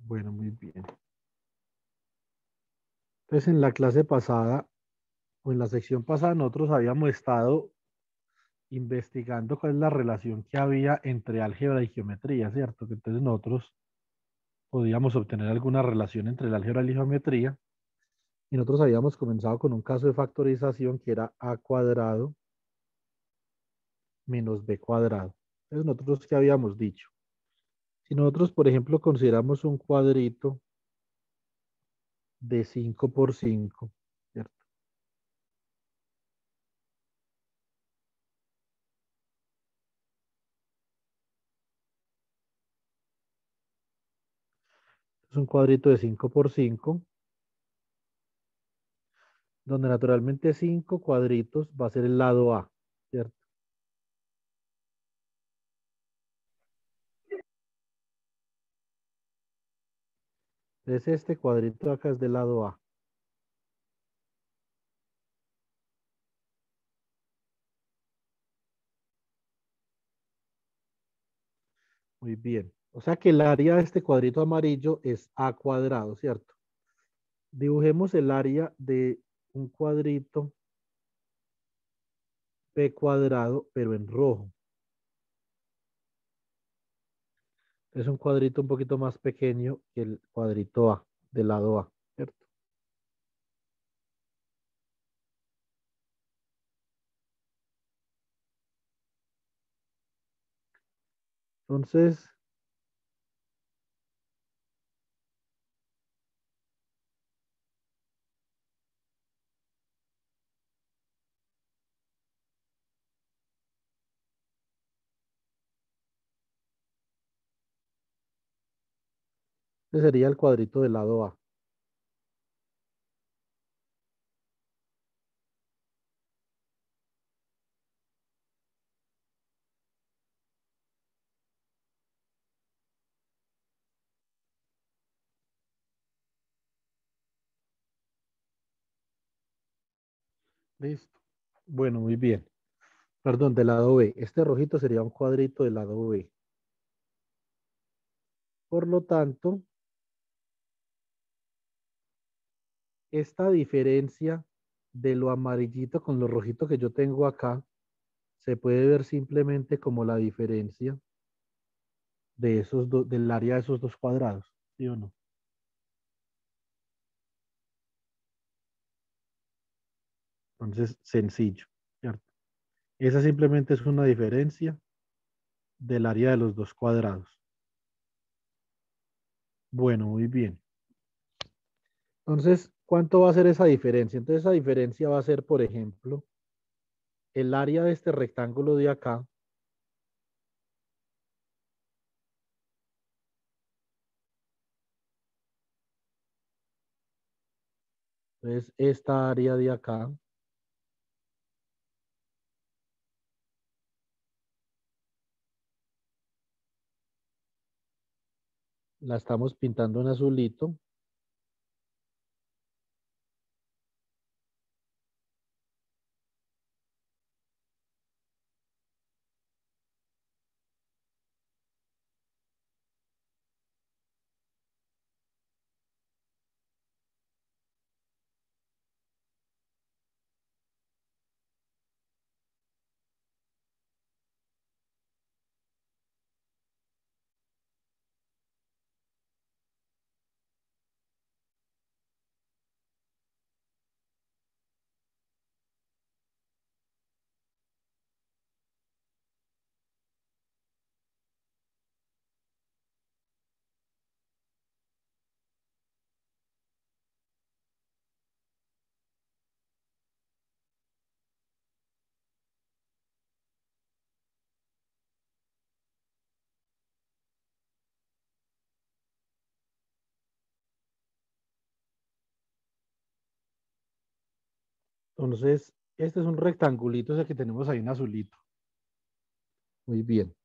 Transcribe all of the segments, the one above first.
Bueno, muy bien. Entonces, en la clase pasada o en la sección pasada, nosotros habíamos estado investigando cuál es la relación que había entre álgebra y geometría, ¿cierto? Que entonces nosotros podíamos obtener alguna relación entre la álgebra y la geometría. Y nosotros habíamos comenzado con un caso de factorización que era a cuadrado menos b cuadrado. Entonces, nosotros, ¿qué habíamos dicho? Si nosotros, por ejemplo, consideramos un cuadrito de 5 por 5, ¿cierto? Es un cuadrito de 5 por 5, donde naturalmente 5 cuadritos va a ser el lado A, ¿cierto? Entonces este cuadrito de acá es del lado A. Muy bien. O sea que el área de este cuadrito amarillo es A cuadrado, ¿cierto? Dibujemos el área de un cuadrito B cuadrado, pero en rojo. Es un cuadrito un poquito más pequeño que el cuadrito A, del lado A, ¿cierto? Entonces, ese sería el cuadrito del lado A. Listo. Bueno, muy bien. Perdón, del lado B. Este rojito sería un cuadrito del lado B. Por lo tanto, esta diferencia de lo amarillito con lo rojito que yo tengo acá se puede ver simplemente como la diferencia de esos del área de esos dos cuadrados, ¿sí o no? Entonces, sencillo, ¿cierto? Esa simplemente es una diferencia del área de los dos cuadrados. Bueno, muy bien. Entonces, ¿cuánto va a ser esa diferencia? Entonces, esa diferencia va a ser, por ejemplo, el área de este rectángulo de acá. Entonces, esta área de acá la estamos pintando en azulito. Entonces, este es un rectangulito, ese que tenemos ahí en azulito. Muy bien.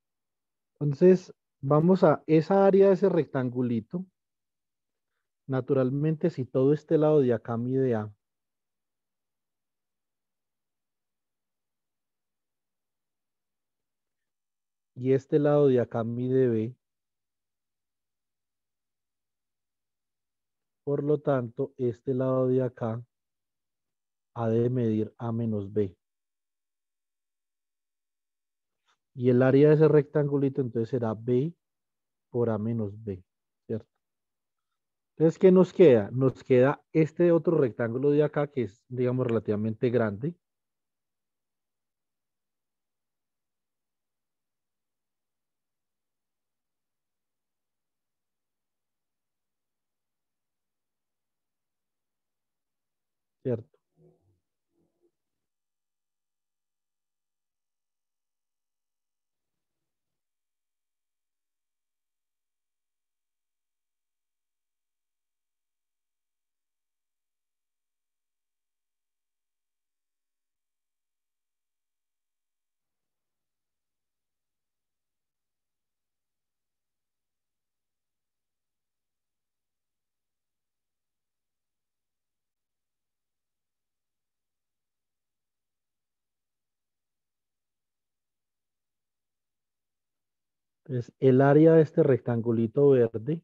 Entonces, vamos a esa área de ese rectangulito. Naturalmente, si todo este lado de acá mide A y este lado de acá mide B, Por lo tanto, este lado de acá ha de medir A menos B. Y el área de ese rectangulito entonces será B por A menos B, ¿cierto? Entonces, ¿qué nos queda? Nos queda este otro rectángulo de acá que es, digamos, relativamente grande. ¿Cierto? Entonces, el área de este rectangulito verde,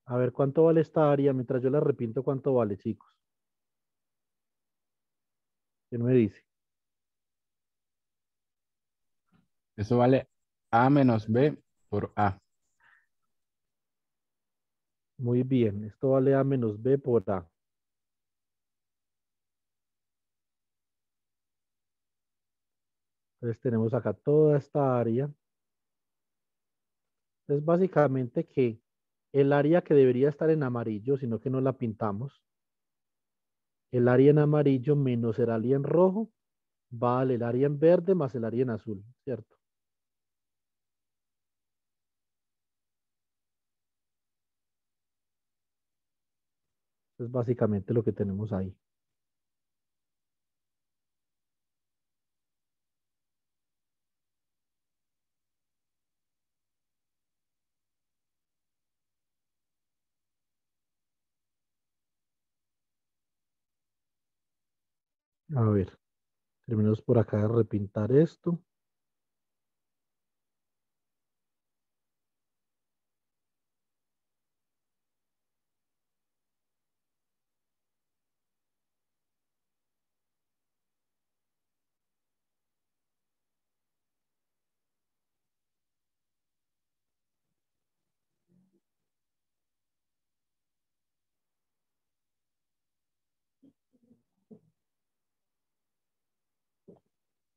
a ver cuánto vale esta área, mientras yo la repito, ¿cuánto vale, chicos? ¿Quién me dice? Eso vale A menos B por A. Muy bien, esto vale A menos B por A. Entonces tenemos acá toda esta área. Entonces básicamente que el área que debería estar en amarillo, sino que no la pintamos, el área en amarillo menos el área en rojo, vale el área en verde más el área en azul, ¿cierto? Es básicamente lo que tenemos ahí. A ver, terminamos por acá de repintar esto.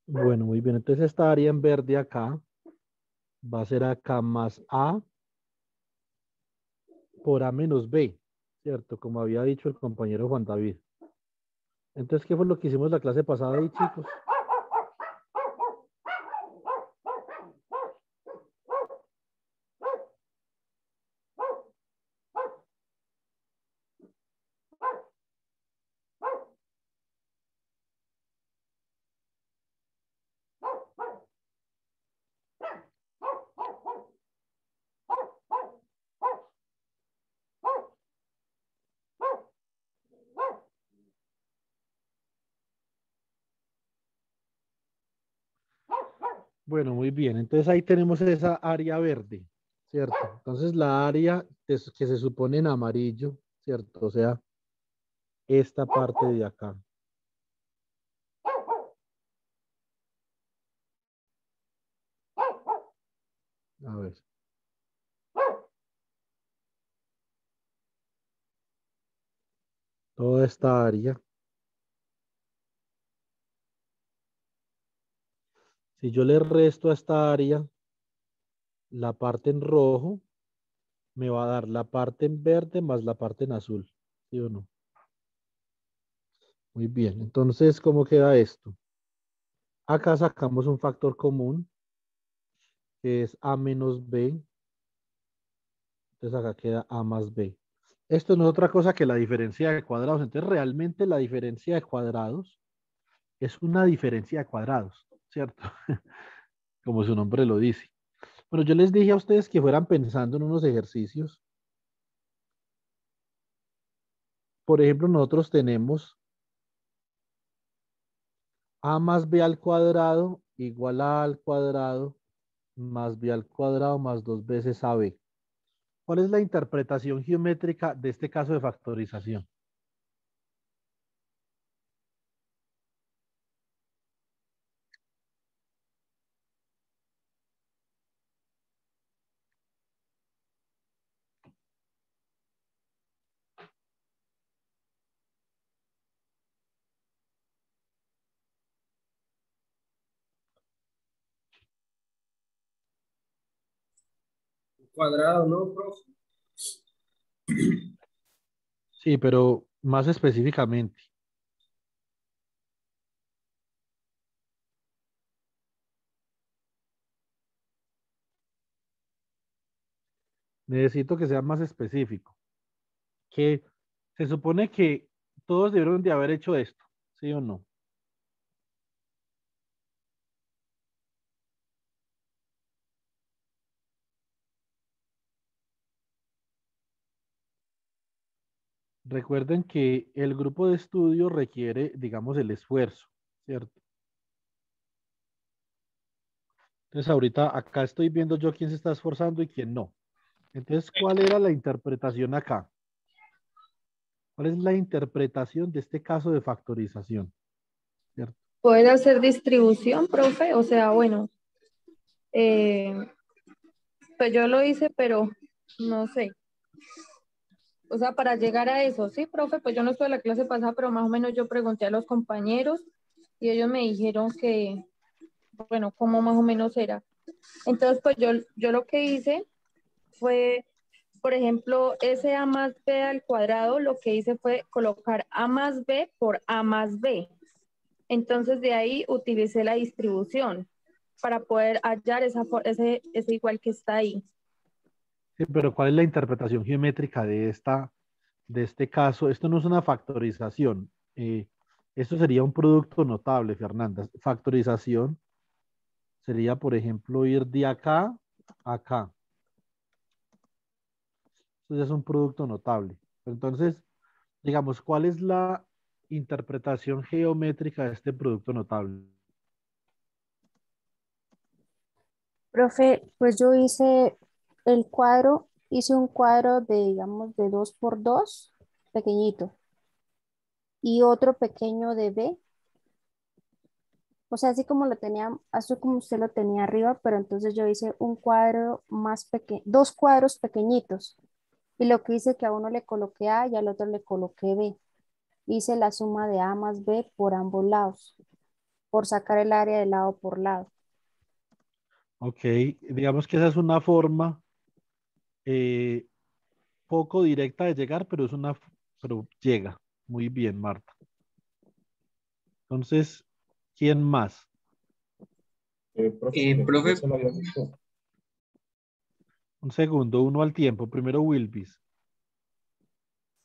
Bueno, muy bien. Entonces esta área en verde acá va a ser acá más A por A menos B, ¿cierto? Como había dicho el compañero Juan David. Entonces, ¿qué fue lo que hicimos la clase pasada ahí, chicos? Bueno, muy bien. Entonces ahí tenemos esa área verde, ¿cierto? Entonces la área que se supone en amarillo, ¿cierto? O sea, esta parte de acá. A ver, toda esta área. Si yo le resto a esta área la parte en rojo, me va a dar la parte en verde más la parte en azul, ¿sí o no? Muy bien. Entonces, ¿cómo queda esto? Acá sacamos un factor común, que es A menos B. Entonces acá queda A más B. Esto no es otra cosa que la diferencia de cuadrados. Entonces realmente la diferencia de cuadrados es una diferencia de cuadrados, ¿cierto? Como su nombre lo dice. Bueno, yo les dije a ustedes que fueran pensando en unos ejercicios. Por ejemplo, nosotros tenemos A más B al cuadrado igual a al cuadrado más B al cuadrado más dos veces AB. ¿Cuál es la interpretación geométrica de este caso de factorización? Cuadrado, ¿no, profe? Sí, pero más específicamente. Necesito que sea más específico. Que se supone que todos debieron de haber hecho esto, ¿sí o no? Recuerden que el grupo de estudio requiere, digamos, el esfuerzo, ¿cierto? Entonces ahorita acá estoy viendo yo quién se está esforzando y quién no. Entonces, ¿cuál era la interpretación acá? ¿Cuál es la interpretación de este caso de factorización? ¿Cierto? Poder hacer distribución, profe, o sea, bueno, eh, pues yo lo hice, pero no sé. O sea, para llegar a eso, sí, profe, pues yo no estuve en la clase pasada, pero más o menos yo pregunté a los compañeros y ellos me dijeron que, bueno, cómo más o menos era. Entonces, pues yo lo que hice fue, por ejemplo, ese a más b al cuadrado, lo que hice fue colocar a más b por a más b. Entonces, de ahí utilicé la distribución para poder hallar ese igual que está ahí. Sí, pero ¿cuál es la interpretación geométrica de este caso? Esto no es una factorización. Esto sería un producto notable, Fernanda. Factorización sería, por ejemplo, ir de acá a acá. Eso ya es un producto notable. Entonces, digamos, ¿cuál es la interpretación geométrica de este producto notable? Profe, pues yo hice el cuadro, hice un cuadro de, digamos, de 2 por 2 pequeñito, y otro pequeño de B, o sea, así como lo tenía, así como usted lo tenía arriba, pero entonces yo hice un cuadro más pequeño, dos cuadros pequeñitos, y lo que hice que a uno le coloqué A y al otro le coloqué B. Hice la suma de A más B por ambos lados, por sacar el área de lado por lado. Ok, digamos que esa es una forma eh, poco directa de llegar, pero pero llega. Muy bien, Marta. Entonces, ¿quién más? Profe, Profe, yo se lo había visto. Un segundo, uno al tiempo. Primero Wilvis.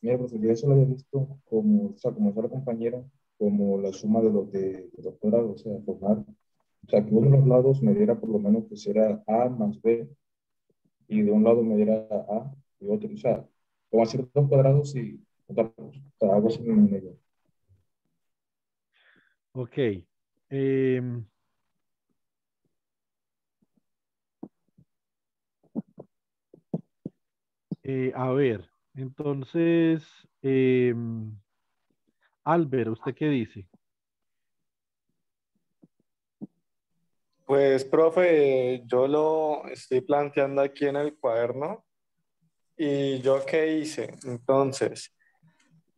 Mira, profe, yo se lo había visto como, o sea, como sola compañera, como la suma de los de doctorado, o sea, formar, o sea, que uno de los lados me diera por lo menos que será A más B, y de un lado me diera A y otro, o sea, como hacer dos cuadrados y otra cosa, o sea, algo así me imagino yo. Ok. em, a ver, entonces, Albert, ¿usted qué dice? Pues, profe, yo lo estoy planteando aquí en el cuaderno. ¿Y yo qué hice? Entonces,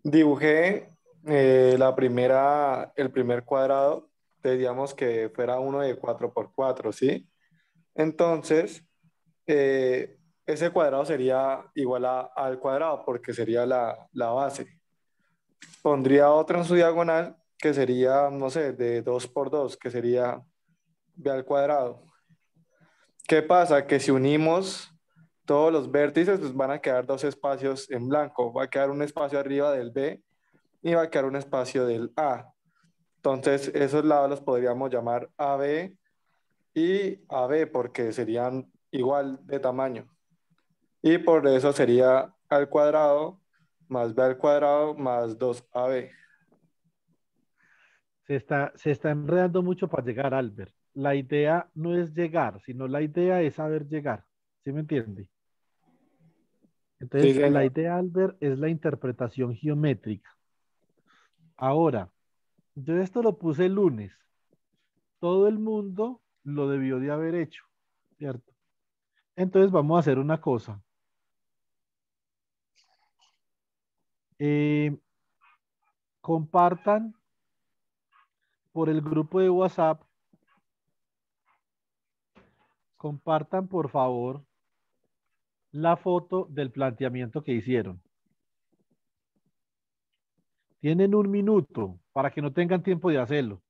dibujé el primer cuadrado, digamos que fuera uno de 4 por 4, ¿sí? Entonces, eh, ese cuadrado sería igual al cuadrado porque sería la base. Pondría otro en su diagonal que sería, no sé, de 2 por 2, que sería b al cuadrado. ¿Qué pasa? Que si unimos todos los vértices, pues van a quedar dos espacios en blanco. Va a quedar un espacio arriba del B y va a quedar un espacio del A. Entonces, esos lados los podríamos llamar AB y AB porque serían igual de tamaño. Y por eso sería al cuadrado más B al cuadrado más 2AB. Se está enredando mucho para llegar, Albert. La idea no es llegar, sino la idea es saber llegar. ¿Sí me entiende? Sí, Entonces, la señor. idea, Albert, es la interpretación geométrica. Ahora, yo esto lo puse el lunes. Todo el mundo lo debió de haber hecho, ¿cierto? Entonces, vamos a hacer una cosa. Eh, compartan por el grupo de WhatsApp, compartan por favor la foto del planteamiento que hicieron. Tienen un minuto para que no tengan tiempo de hacerlo.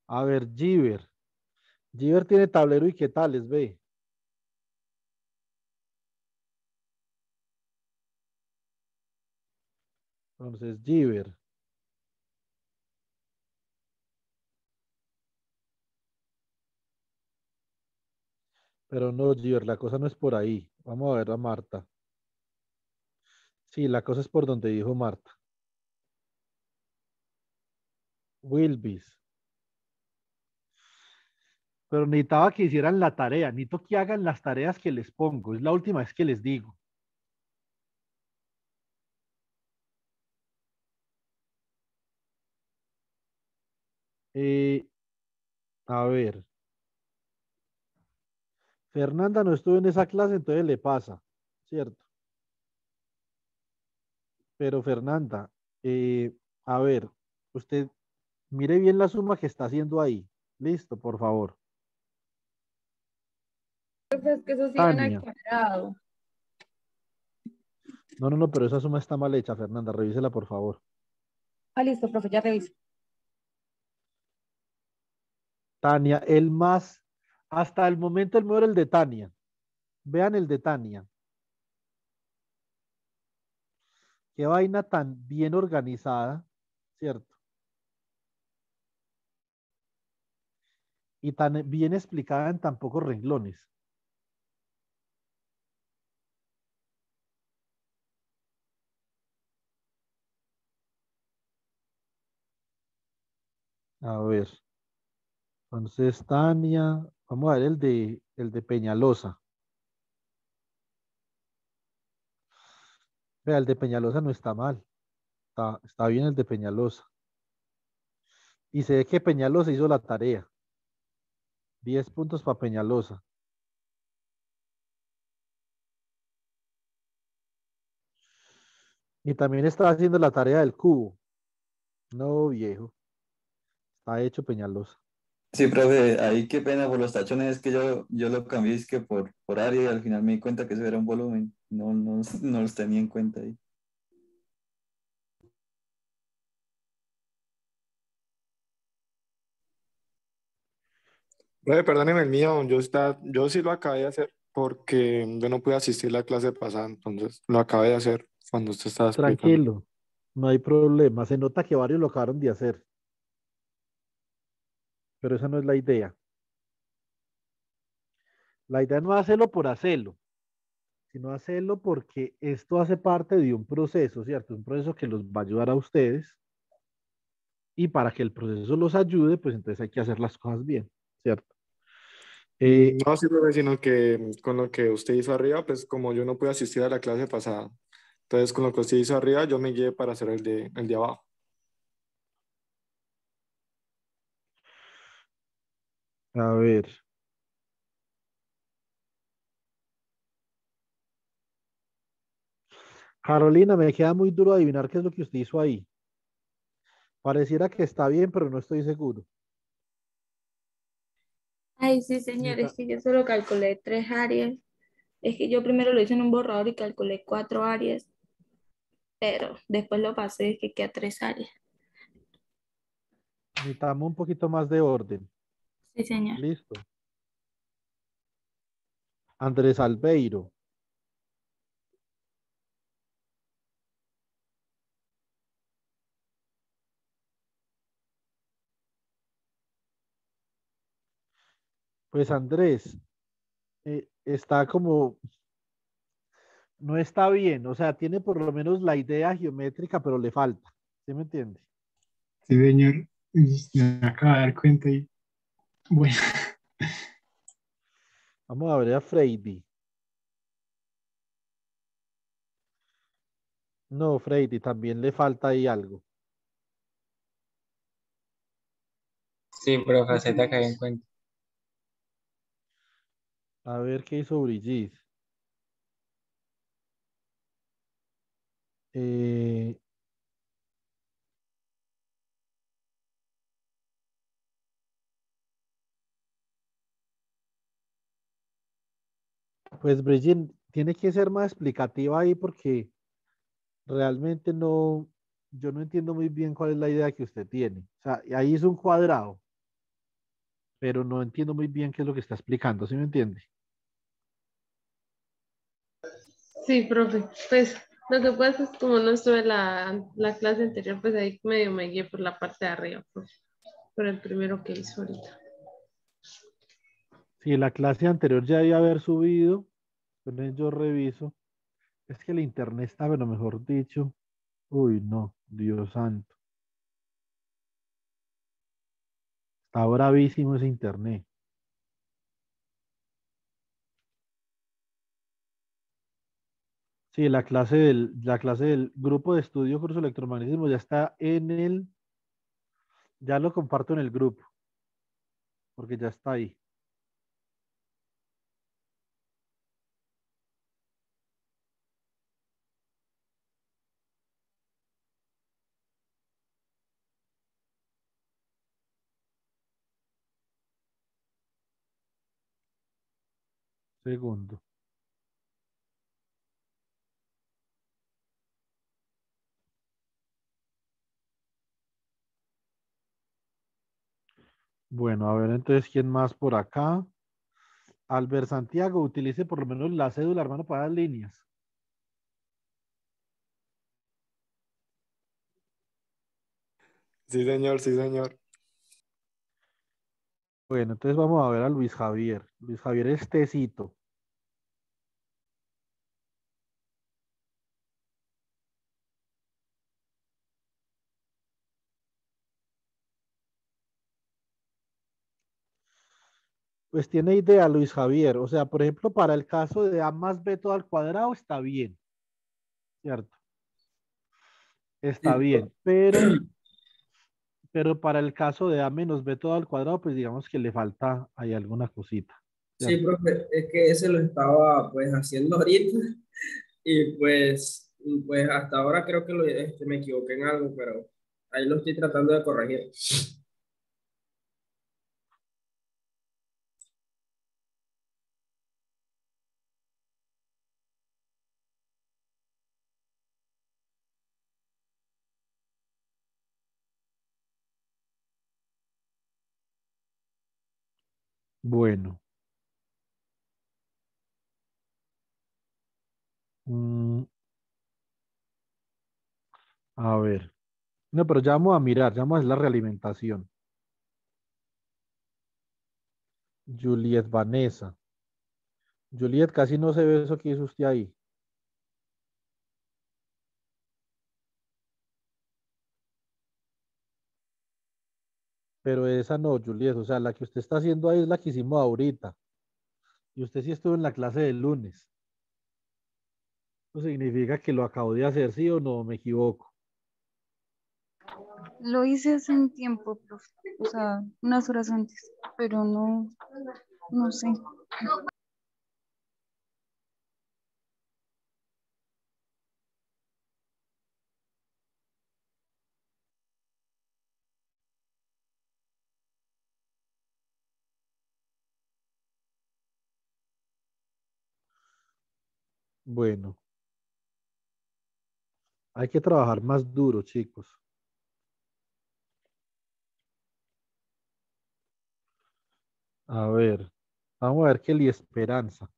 A ver, Giver. Giver tiene tablero y qué tales, ve. Entonces, Giver. Pero no, Giver, la cosa no es por ahí. Vamos a ver a Marta. Sí, la cosa es por donde dijo Marta. Wilbis. Pero necesitaba que hicieran la tarea. Necesito que hagan las tareas que les pongo. Es la última vez que les digo. Eh, a ver. Fernanda no estuvo en esa clase, entonces le pasa. ¿Cierto? Pero Fernanda, a ver, usted mire bien la suma que está haciendo ahí. Listo, por favor. Profe, es que eso sí viene al Tania. cuadrado. No, no, no, pero esa suma está mal hecha, Fernanda. Revísela, por favor. Ah, listo, profe, ya reviso. Tania, el más, hasta el momento el mejor el de Tania. Vean el de Tania. Qué vaina tan bien organizada, ¿cierto? Y tan bien explicada en tan pocos renglones. A ver, entonces Tania, vamos a ver el de Peñalosa. Vea, el de Peñalosa no está mal, está bien el de Peñalosa. Y se ve que Peñalosa hizo la tarea. 10 puntos para Peñalosa. Y también está haciendo la tarea del cubo. No, viejo, está hecho Peñalosa. Sí, profe, ahí qué pena por los tachones, es que yo lo cambié es que por área y al final me di cuenta que eso era un volumen, no los tenía en cuenta ahí. Profe, perdóneme el mío, yo sí lo acabé de hacer porque yo no pude asistir a la clase pasada, entonces lo acabé de hacer cuando usted estaba explicando. Tranquilo, no hay problema. Se nota que varios lo acabaron de hacer, pero esa no es la idea. La idea no es hacerlo por hacerlo, sino hacerlo porque esto hace parte de un proceso, ¿cierto? Un proceso que los va a ayudar a ustedes y para que el proceso los ayude, pues entonces hay que hacer las cosas bien, ¿cierto? No, sí, profe, sino que con lo que usted hizo arriba, pues como yo no pude asistir a la clase pasada, entonces con lo que usted hizo arriba, yo me guié para hacer el de abajo. A ver, Carolina, me queda muy duro adivinar qué es lo que usted hizo ahí. Pareciera que está bien, pero no estoy seguro. Ay, sí, señor, es Nita, que yo solo calculé 3 áreas. Es que yo primero lo hice en un borrador y calculé 4 áreas, pero después lo pasé, es que queda 3 áreas. necesitamos un poquito más de orden. Sí, señor. Listo. Andrés Albeiro. Pues Andrés, está como, no está bien, o sea, tiene por lo menos la idea geométrica, pero le falta. ¿Sí me entiende? Sí, señor. Me acaba de dar cuenta y bueno, Vamos a ver a Freddy. No, Freddy, también le falta ahí algo. Sí, profe, se te cae en cuenta. A ver qué hizo Brigitte. Eh, pues Brigitte tiene que ser más explicativa ahí porque realmente no, yo no entiendo muy bien cuál es la idea que usted tiene. O sea, y ahí es un cuadrado, pero no entiendo muy bien qué es lo que está explicando, ¿sí me entiende? Sí, profe. Pues lo que pasa es como no estuve la clase anterior, pues ahí medio me guié por la parte de arriba, profe. Por el primero que hizo ahorita. Si la clase anterior ya debía haber subido, entonces yo reviso. Es que el internet está, pero mejor dicho, uy, no, Dios santo. Está bravísimo ese internet. Sí, la clase del grupo de estudio curso electromagnetismo ya está ya lo comparto en el grupo, porque ya está ahí. Segundo. Bueno, a ver entonces, ¿quién más por acá? Albert Santiago, utilice por lo menos la cédula, hermano, para las líneas. Sí, señor, sí, señor. Bueno, entonces vamos a ver a Luis Javier. Luis Javier es tecito. Pues tiene idea, Luis Javier. O sea, por ejemplo, para el caso de A más B todo al cuadrado está bien, ¿cierto? Está Sí, bien, pero para el caso de A menos B todo al cuadrado, pues digamos que le falta ahí alguna cosita, sí, ¿cierto? profe, es que ese lo estaba pues haciendo ahorita y pues hasta ahora creo que me equivoqué en algo, pero ahí lo estoy tratando de corregir. Bueno, mm, a ver. No, pero ya vamos a mirar, ya vamos a hacer la realimentación. Juliet Vanessa. Juliet, casi no se ve eso que hizo usted ahí. Pero esa no, Juliet. O sea, la que usted está haciendo ahí es la que hicimos ahorita. Y usted sí estuvo en la clase del lunes. Eso significa que lo acabo de hacer, ¿sí o no? Me equivoco. Lo hice hace un tiempo, profe, o sea, unas horas antes, pero no, no sé. Bueno, hay que trabajar más duro, chicos. A ver, vamos a ver qué le esperanza.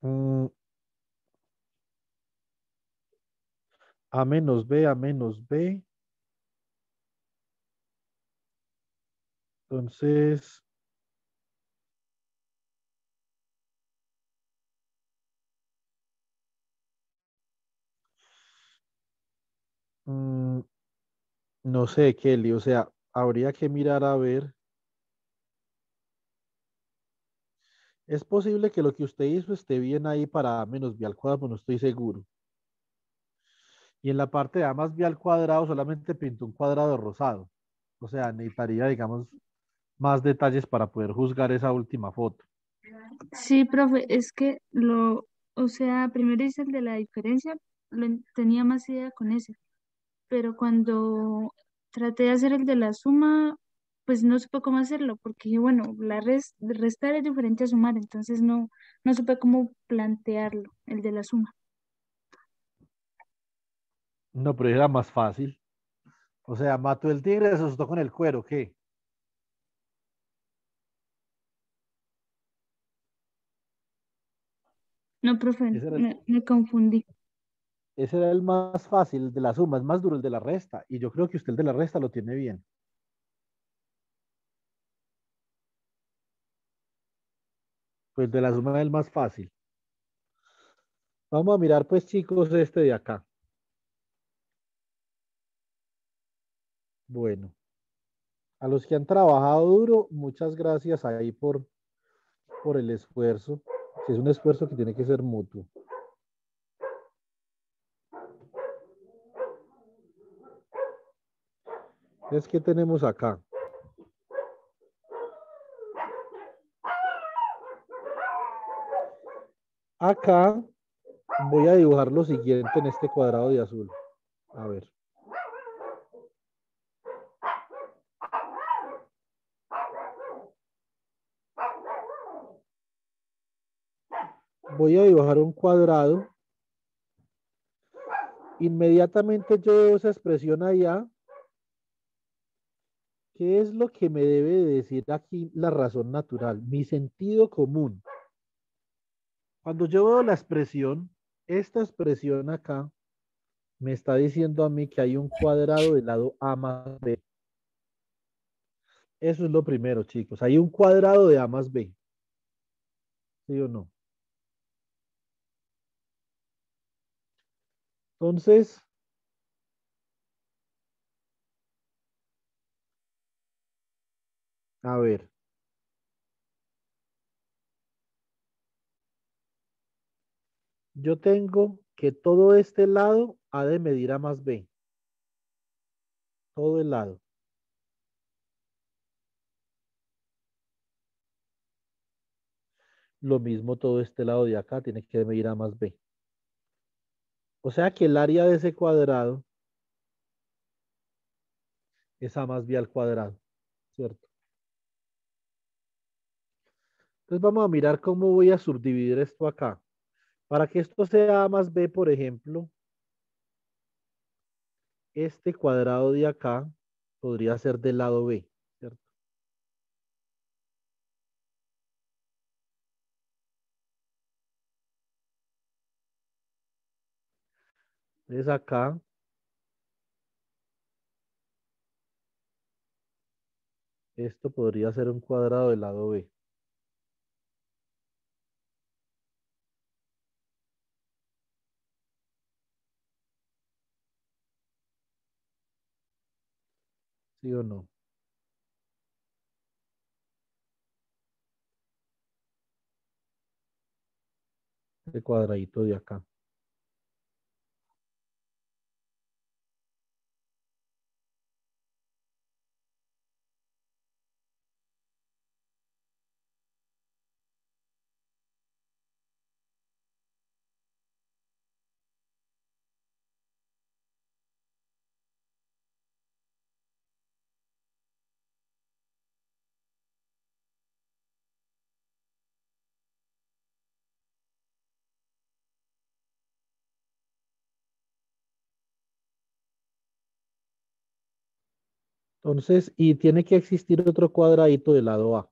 Mm, A menos B, A menos B. Entonces, Mm, no sé, Kelly, o sea, habría que mirar a ver. Es posible que lo que usted hizo esté bien ahí para A menos B al cuadrado, pero no estoy seguro. Y en la parte de A más B al cuadrado solamente pintó un cuadrado rosado. O sea, necesitaría, digamos, más detalles para poder juzgar esa última foto. Sí, profe, es que o sea, primero hice el de la diferencia, tenía más idea con ese, pero cuando traté de hacer el de la suma, pues no supe cómo hacerlo, porque dije, bueno, restar es diferente a sumar, entonces no supe cómo plantearlo, el de la suma. No, pero era más fácil. O sea, mató el tigre, se asustó con el cuero, ¿qué? No, profe, Ese era me confundí. ese era el más fácil, el de la suma, es más duro el de la resta. Y yo creo que usted el de la resta lo tiene bien. Pues el de la suma es el más fácil. Vamos a mirar, pues, chicos, este de acá. Bueno, a los que han trabajado duro, muchas gracias ahí por el esfuerzo, que es un esfuerzo que tiene que ser mutuo. Es que tenemos acá. Acá voy a dibujar lo siguiente en este cuadrado de azul. A ver. Voy a dibujar un cuadrado. Inmediatamente yo veo esa expresión allá. ¿Qué es lo que me debe de decir aquí la razón natural? Mi sentido común. Cuando yo veo la expresión, esta expresión acá me está diciendo a mí que hay un cuadrado del lado A más B. Eso es lo primero, chicos. Hay un cuadrado de A más B. ¿Sí o no? Entonces, a ver. Yo tengo que todo este lado ha de medir A más B. Todo el lado. Lo mismo todo este lado de acá tiene que medir A más B. O sea que el área de ese cuadrado es A más B al cuadrado, ¿cierto? Entonces vamos a mirar cómo voy a subdividir esto acá. Para que esto sea A más B, por ejemplo, este cuadrado de acá podría ser del lado B, ¿cierto? Entonces acá, esto podría ser un cuadrado del lado B. ¿Sí o no? Este cuadradito de acá. Entonces, y tiene que existir otro cuadradito del lado A.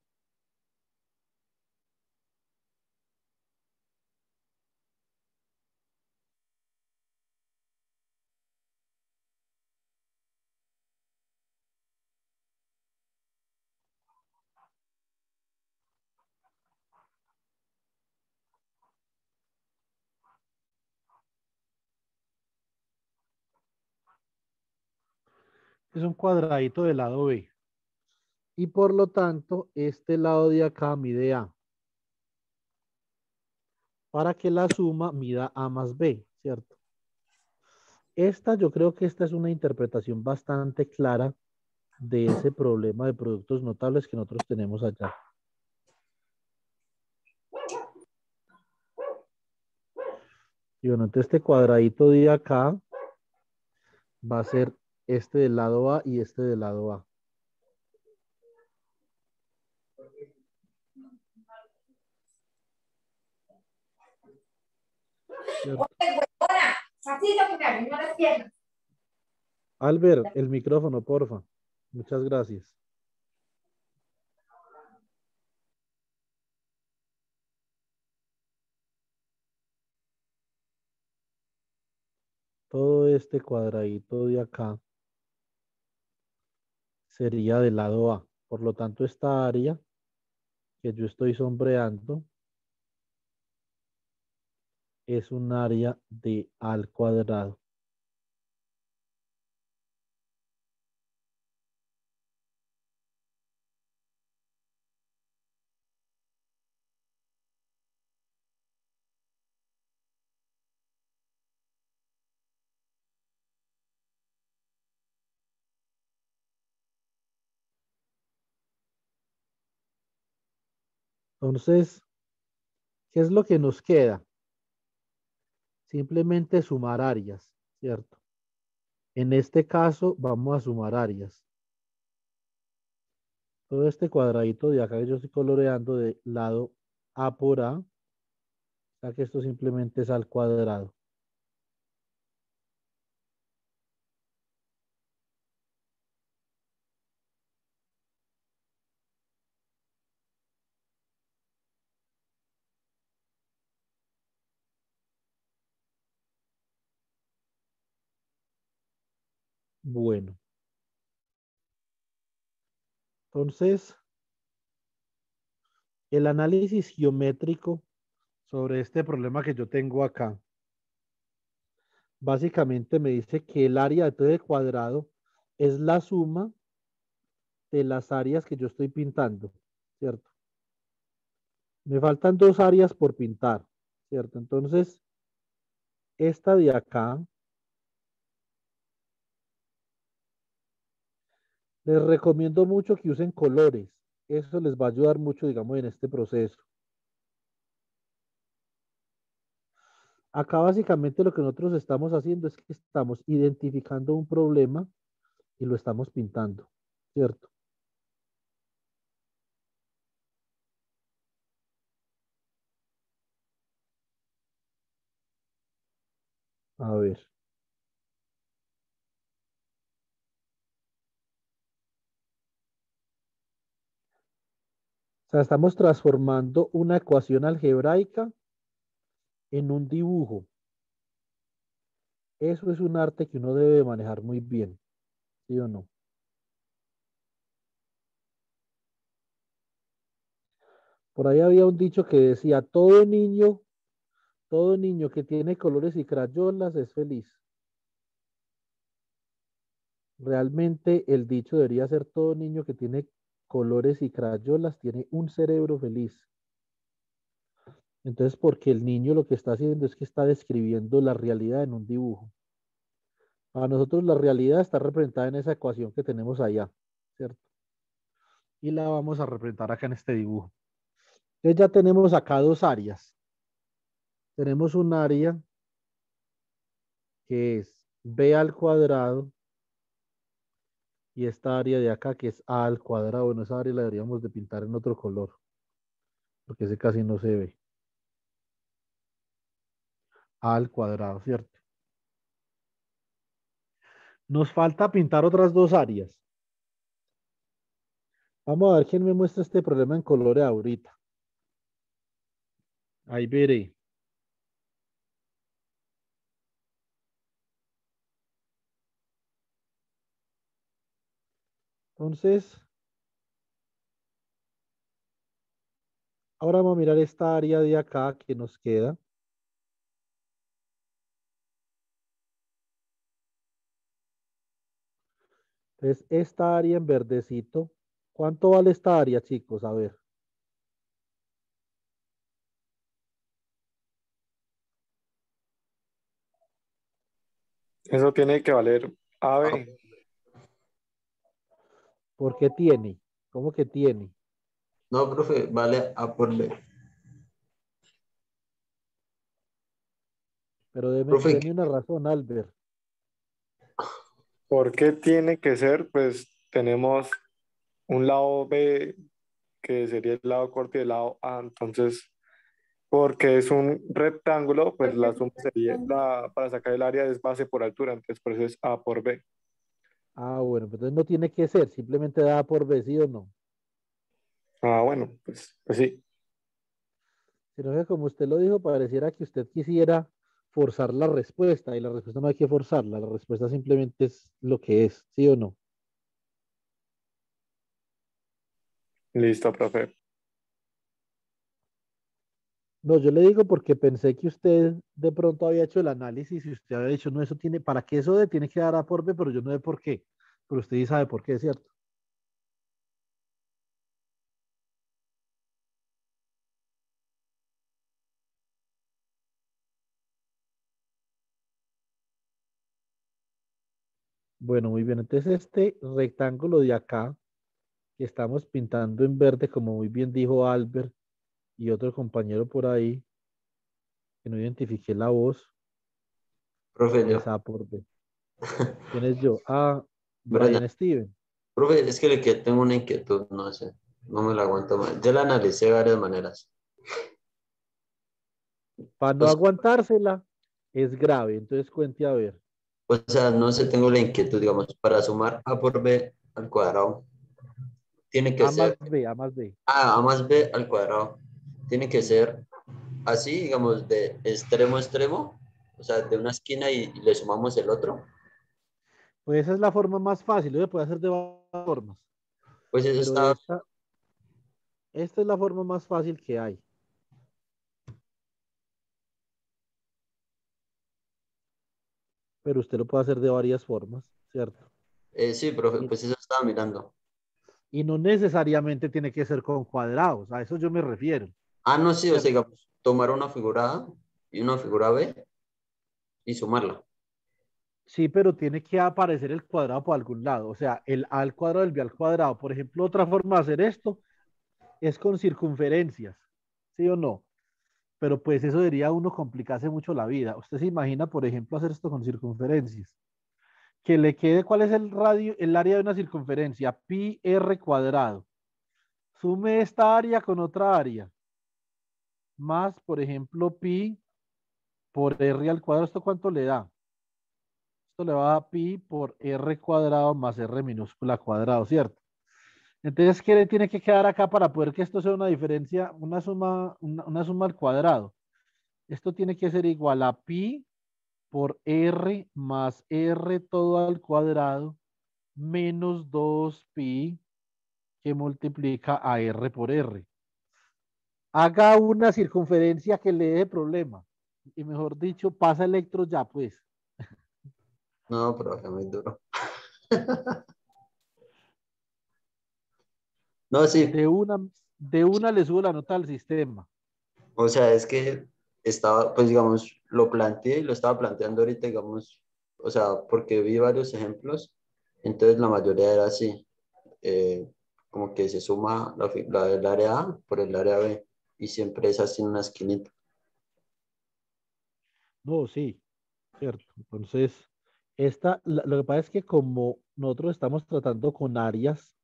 Es un cuadradito del lado B. Y por lo tanto, este lado de acá mide A. Para que la suma mida A más B, ¿cierto? Yo creo que esta es una interpretación bastante clara de ese problema de productos notables que nosotros tenemos allá. Y bueno, entonces este cuadradito de acá va a ser este del lado A y este del lado A. ¿Cierto? Albert, el micrófono, porfa. Muchas gracias. Todo este cuadradito de acá sería del lado A. Por lo tanto, esta área que yo estoy sombreando es un área de A al cuadrado. Entonces, ¿qué es lo que nos queda? Simplemente sumar áreas, ¿cierto? En este caso, vamos a sumar áreas. Todo este cuadradito de acá que yo estoy coloreando de lado A por A, o sea que esto simplemente es al cuadrado. Bueno, entonces, el análisis geométrico sobre este problema que yo tengo acá, básicamente me dice que el área de todo el cuadrado es la suma de las áreas que yo estoy pintando, ¿cierto? Me faltan dos áreas por pintar, ¿cierto? Entonces, esta de acá, les recomiendo mucho que usen colores. Eso les va a ayudar mucho, digamos, en este proceso. Acá básicamente lo que nosotros estamos haciendo es que estamos identificando un problema y lo estamos pintando, ¿cierto? A ver. O sea, estamos transformando una ecuación algebraica en un dibujo. Eso es un arte que uno debe manejar muy bien, ¿sí o no? Por ahí había un dicho que decía, todo niño que tiene colores y crayolas es feliz. Realmente el dicho debería ser todo niño que tiene colores y crayolas tiene un cerebro feliz. Entonces, porque el niño lo que está haciendo es que está describiendo la realidad en un dibujo. Para nosotros la realidad está representada en esa ecuación que tenemos allá, ¿cierto? Y la vamos a representar acá en este dibujo. Entonces ya tenemos acá dos áreas. Tenemos un área que es B al cuadrado y esta área de acá que es A al cuadrado. Bueno, esa área la deberíamos de pintar en otro color porque ese casi no se ve. A al cuadrado, ¿cierto? Nos falta pintar otras dos áreas. Vamos a ver quién me muestra este problema en colores ahorita. Ahí veré. Entonces, ahora vamos a mirar esta área de acá que nos queda. Entonces, esta área en verdecito, ¿cuánto vale esta área, chicos? A ver. Eso tiene que valer AB. ¿Por qué tiene? ¿Cómo que tiene? No, profe, vale A por B. Pero Profe, deme una razón, Albert. ¿Por qué tiene que ser? Pues tenemos un lado B que sería el lado corto y el lado A. Entonces, porque es un rectángulo, pues la suma sería, para sacar el área es base por altura, entonces por eso es A por B. Ah, bueno, pues entonces no tiene que ser, simplemente da por B, ¿sí o no? Ah, bueno, pues sí. Sino que como usted lo dijo, pareciera que usted quisiera forzar la respuesta, y la respuesta no hay que forzarla, la respuesta simplemente es lo que es, ¿sí o no? Listo, profe. No, yo le digo porque pensé que usted de pronto había hecho el análisis y usted había dicho, no, eso tiene, para que eso de tiene que dar A por B, pero yo no sé por qué. Pero usted sí sabe por qué, ¿cierto? Bueno, muy bien. Entonces este rectángulo de acá, que estamos pintando en verde, como muy bien dijo Albert y otro compañero por ahí, que no identifiqué la voz, profe, es yo. A por B. ¿Quién es yo? Ah, Brenda. Brian Steven. Profe, es que tengo una inquietud, no sé, no me la aguanto más. Yo la analicé de varias maneras. Para O no sea, aguantársela, es grave. Entonces cuente a ver. no sé, tengo la inquietud, digamos, para sumar A por B al cuadrado, tiene que A más ser B, A más B. A más B al cuadrado. Tiene que ser así, digamos, de extremo a extremo, o sea, de una esquina y le sumamos el otro. Pues esa es la forma más fácil. Se puede hacer de varias formas. Pues eso Pero está, esta es la forma más fácil que hay. Pero usted lo puede hacer de varias formas, ¿cierto? sí, profe, Y, pues eso estaba mirando. y no necesariamente tiene que ser con cuadrados. A eso yo me refiero, Ah, no, sí, o sea, ¿cierto? digamos, tomar una figura A y una figura B y sumarla. Sí, pero tiene que aparecer el cuadrado por algún lado. O sea, el A al cuadrado, el B al cuadrado. Por ejemplo, otra forma de hacer esto es con circunferencias, ¿sí o no? Pero pues eso debería a uno complicarse mucho la vida. Usted se imagina, por ejemplo, hacer esto con circunferencias. Que le quede cuál es el radio, el área de una circunferencia, pi r cuadrado. Sume esta área con otra área, más, por ejemplo, pi por r al cuadrado. ¿Esto cuánto le da? Esto le va a pi por r cuadrado más r minúscula cuadrado, ¿cierto? Entonces, ¿qué le tiene que quedar acá para poder que esto sea una diferencia, una suma al cuadrado? Esto tiene que ser igual a pi por r más r todo al cuadrado menos 2pi que multiplica a r por r. Haga una circunferencia que le dé problema. Y mejor dicho, pasa electros ya, pues. No, profe, muy duro. No, sí, De una, de una le subo la nota al sistema. o sea, es que estaba, pues digamos, lo planteé y lo estaba planteando ahorita, digamos, o sea, porque vi varios ejemplos, entonces la mayoría era así, como que se suma la del área A por el área B y siempre es así en una esquinita. No, sí, cierto. Entonces, lo que pasa es que como nosotros estamos tratando con áreas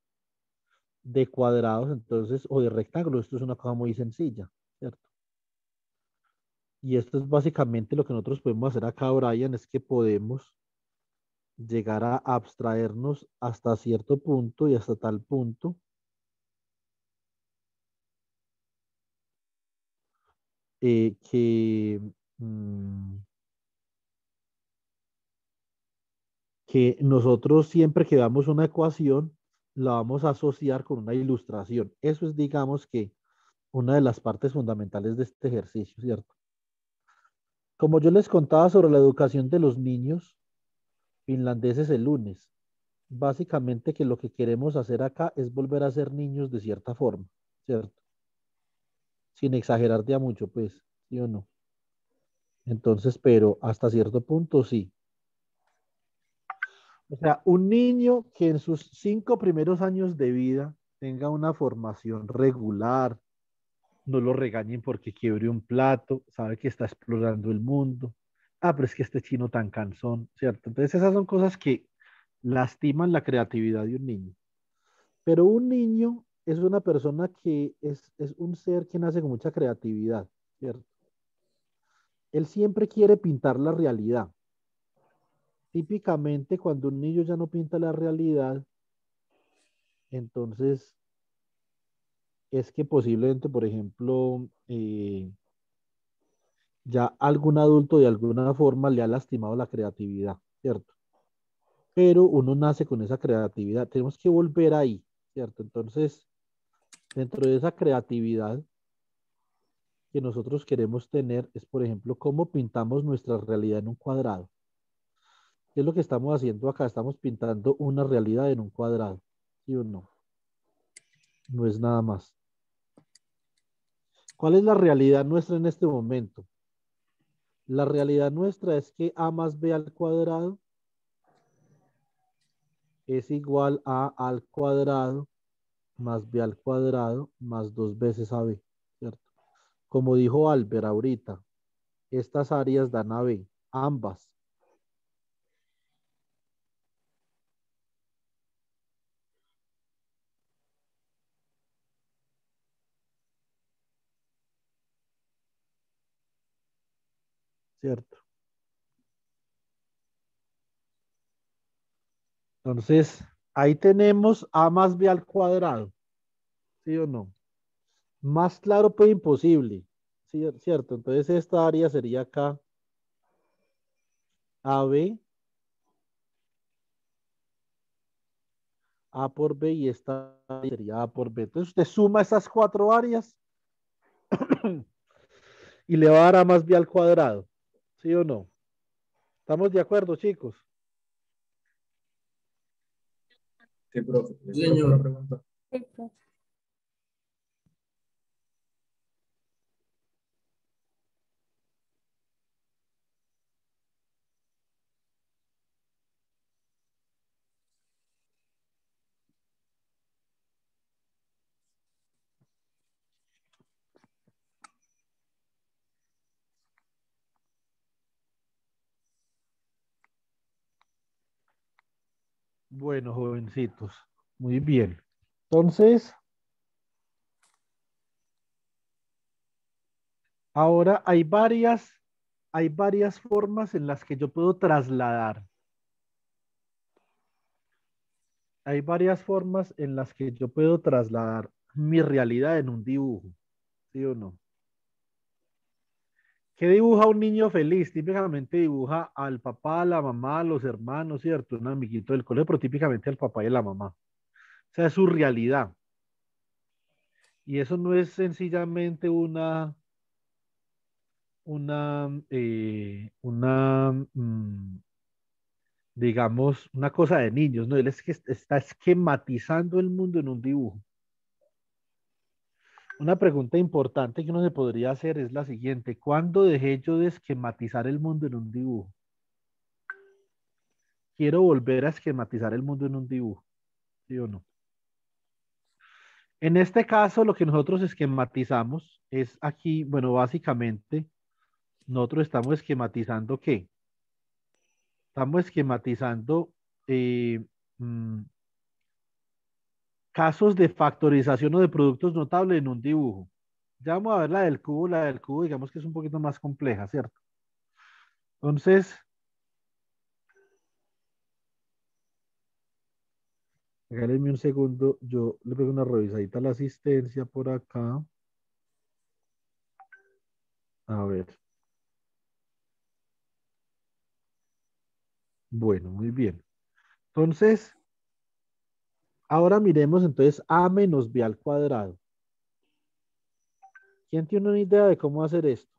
de cuadrados, entonces, o de rectángulos, esto es una cosa muy sencilla, ¿cierto? Y esto es básicamente lo que nosotros podemos hacer acá, Brian, es que podemos llegar a abstraernos hasta cierto punto y hasta tal punto eh, que, mm, que nosotros siempre que damos una ecuación, la vamos a asociar con una ilustración. Eso es, digamos que, una de las partes fundamentales de este ejercicio, ¿cierto? Como yo les contaba sobre la educación de los niños finlandeses el lunes, básicamente que lo que queremos hacer acá es volver a ser niños de cierta forma, ¿cierto? Sin exagerar de a mucho, pues, ¿sí o no? Entonces, pero hasta cierto punto sí. O sea, un niño que en sus 5 primeros años de vida tenga una formación regular, no lo regañen porque quiebre un plato, sabe que está explorando el mundo. Ah, pero es que este chino tan cansón, ¿cierto? Entonces esas son cosas que lastiman la creatividad de un niño. Pero un niño es una persona que es un ser que nace con mucha creatividad, ¿cierto? Él siempre quiere pintar la realidad. Típicamente cuando un niño ya no pinta la realidad, entonces es que posiblemente, por ejemplo, ya algún adulto de alguna forma le ha lastimado la creatividad, ¿cierto? Pero uno nace con esa creatividad. Tenemos que volver ahí, ¿cierto? Entonces, dentro de esa creatividad que nosotros queremos tener es, por ejemplo, cómo pintamos nuestra realidad en un cuadrado. ¿Qué es lo que estamos haciendo acá? Estamos pintando una realidad en un cuadrado, ¿sí o no? No es nada más. ¿Cuál es la realidad nuestra en este momento? La realidad nuestra es que a más b al cuadrado es igual a al cuadrado más b al cuadrado más 2 veces ab, ¿cierto? Como dijo Albert ahorita, estas áreas dan ab, ambas. ¿Cierto? Entonces, ahí tenemos a más b al cuadrado, ¿sí o no? Más claro, pues imposible, ¿sí? ¿Cierto? Entonces, esta área sería acá AB, A por B y esta sería A por B. Entonces, usted suma esas 4 áreas y le va a dar a más b al cuadrado, ¿sí o no? ¿Estamos de acuerdo, chicos? Sí, profe. Sí, Profe, una señor. pregunta. Sí, profe. Bueno, jovencitos, muy bien. Entonces, ahora hay varias formas en las que yo puedo trasladar. Hay varias formas en las que yo puedo trasladar mi realidad en un dibujo, ¿sí o no? ¿Qué dibuja un niño feliz? Típicamente dibuja al papá, a la mamá, a los hermanos, ¿cierto? Un amiguito del colegio, pero típicamente al papá y a la mamá. O sea, es su realidad. Y eso no es sencillamente digamos, una cosa de niños, ¿no? Él es que está esquematizando el mundo en un dibujo. Una pregunta importante que uno se podría hacer es la siguiente: ¿cuándo dejé yo de esquematizar el mundo en un dibujo? Quiero volver a esquematizar el mundo en un dibujo, ¿sí o no? En este caso, lo que nosotros esquematizamos es aquí, bueno, básicamente, nosotros estamos esquematizando ¿qué? Estamos esquematizando eh, mm, casos de factorización o de productos notables en un dibujo. Ya vamos a ver la del cubo, digamos que es un poquito más compleja, ¿cierto? Entonces, regálenme un segundo, yo le pego una revisadita a la asistencia por acá. A ver. Bueno, muy bien. Entonces, ahora miremos entonces a menos b al cuadrado. ¿Quién tiene una idea de cómo hacer esto?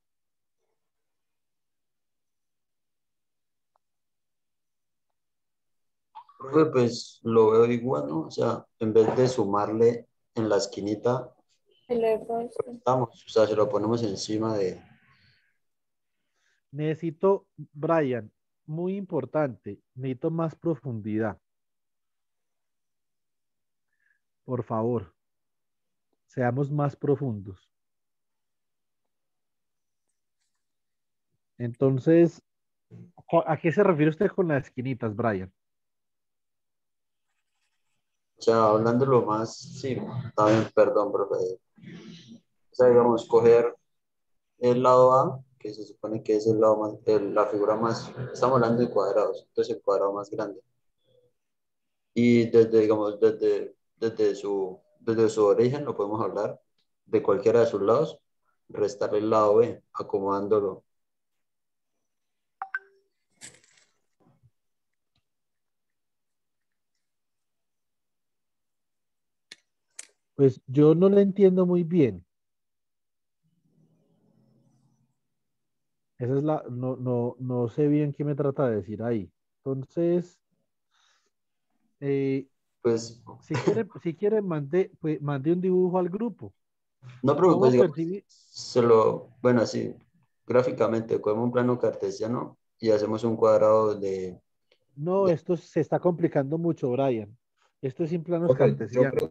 Profe, pues lo veo igual, ¿no? O sea, en vez de sumarle en la esquinita, estamos, o sea, se lo ponemos encima de... Necesito, Brian, muy importante, necesito más profundidad. Por favor, seamos más profundos. Entonces, ¿a qué se refiere usted con las esquinitas, Brian? O sea, hablándolo más, sí, también, perdón, profe. O sea, digamos, coger el lado A, que se supone que es el lado más, la figura más, estamos hablando de cuadrados, entonces el cuadrado más grande. Y desde, digamos, desde su origen, lo podemos hablar de cualquiera de sus lados, restar el lado B, acomodándolo. Pues yo no le entiendo muy bien. Esa es no sé bien qué me trata de decir ahí. Entonces, pues, si quiere pues, mande un dibujo al grupo. no, pero pues ¿Cómo digamos, percibir? bueno, así, gráficamente, cogemos un plano cartesiano y hacemos un cuadrado No, esto se está complicando mucho, Brian. Esto es en planos Ok, cartesianos.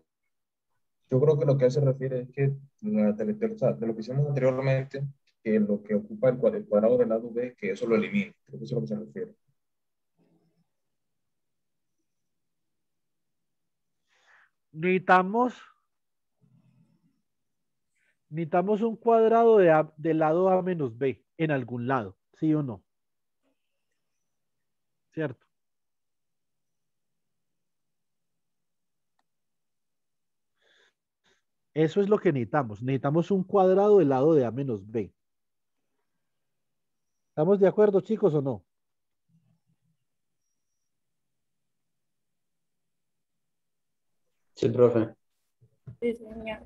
yo creo que lo que él se refiere es que o sea, de lo que hicimos anteriormente, que lo que ocupa el cuadrado del lado B, que eso lo elimine. Creo que eso es lo que se refiere. Necesitamos un cuadrado del lado A menos B en algún lado, ¿sí o no? ¿Cierto? Eso es lo que necesitamos. Necesitamos un cuadrado del lado de A menos B. ¿Estamos de acuerdo, chicos, o no? Sí, profe. Sí, señor.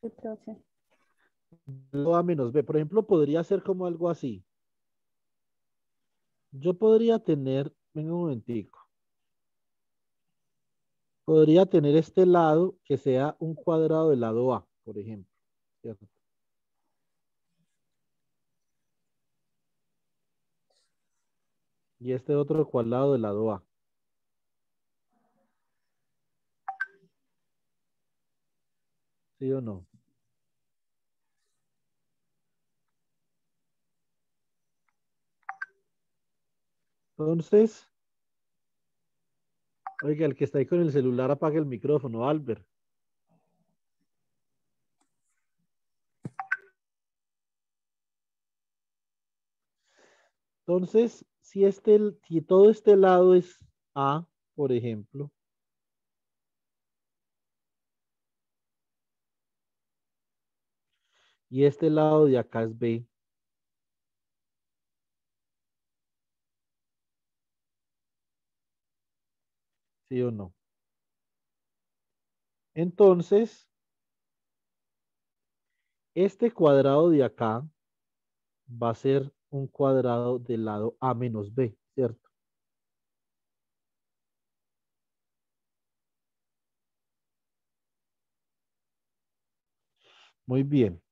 Sí, profe. Lado A menos B. Por ejemplo, podría ser como algo así. Yo podría tener, venga un momentico. Podría tener este lado que sea un cuadrado del lado A, por ejemplo. ¿Cierto? Y este otro cuadrado del lado A. ¿Sí o no? Entonces, oiga, el que está ahí con el celular apague el micrófono, Albert. Entonces, si todo este lado es A, por ejemplo, y este lado de acá es B, ¿sí o no? Entonces, este cuadrado de acá va a ser un cuadrado del lado A menos B, ¿cierto? Muy bien.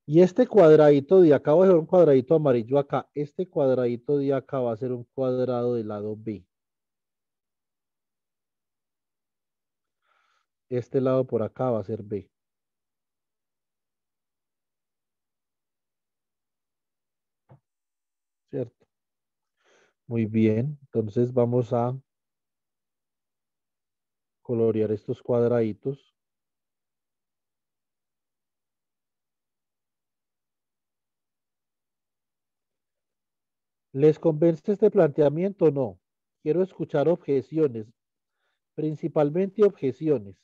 Y este cuadradito de acá, voy a hacer un cuadradito amarillo acá. Este cuadradito de acá va a ser un cuadrado del lado B. Este lado por acá va a ser B. ¿Cierto? Muy bien. Entonces vamos a colorear estos cuadraditos. ¿Les convence este planteamiento o no? Quiero escuchar objeciones, principalmente objeciones.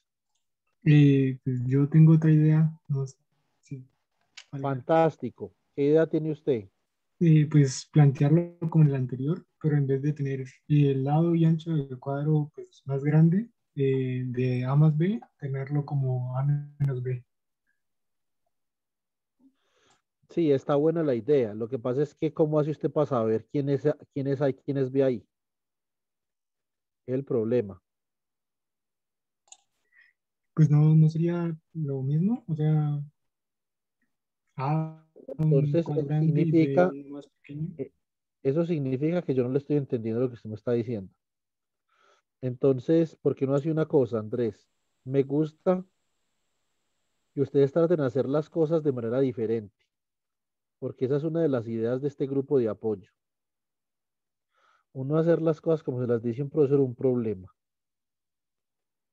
Pues yo tengo otra idea, no sé si valga. Fantástico. ¿Qué idea tiene usted? Pues plantearlo como en el anterior, pero en vez de tener el lado y ancho del cuadro pues, más grande de A más B, tenerlo como A menos B. Sí, está buena la idea. Lo que pasa es que, ¿cómo hace usted para saber quiénes hay, quiénes ve ahí? Es el problema. Pues no sería lo mismo, o sea, A, un Entonces, cuadro eso grande y B, significa, uno más pequeño. eh, eso significa que yo no le estoy entendiendo lo que usted me está diciendo. Entonces, ¿por qué no hace una cosa, Andrés? Me gusta que ustedes traten de hacer las cosas de manera diferente, porque esa es una de las ideas de este grupo de apoyo. Uno hacer las cosas como se las dice un profesor, un problema.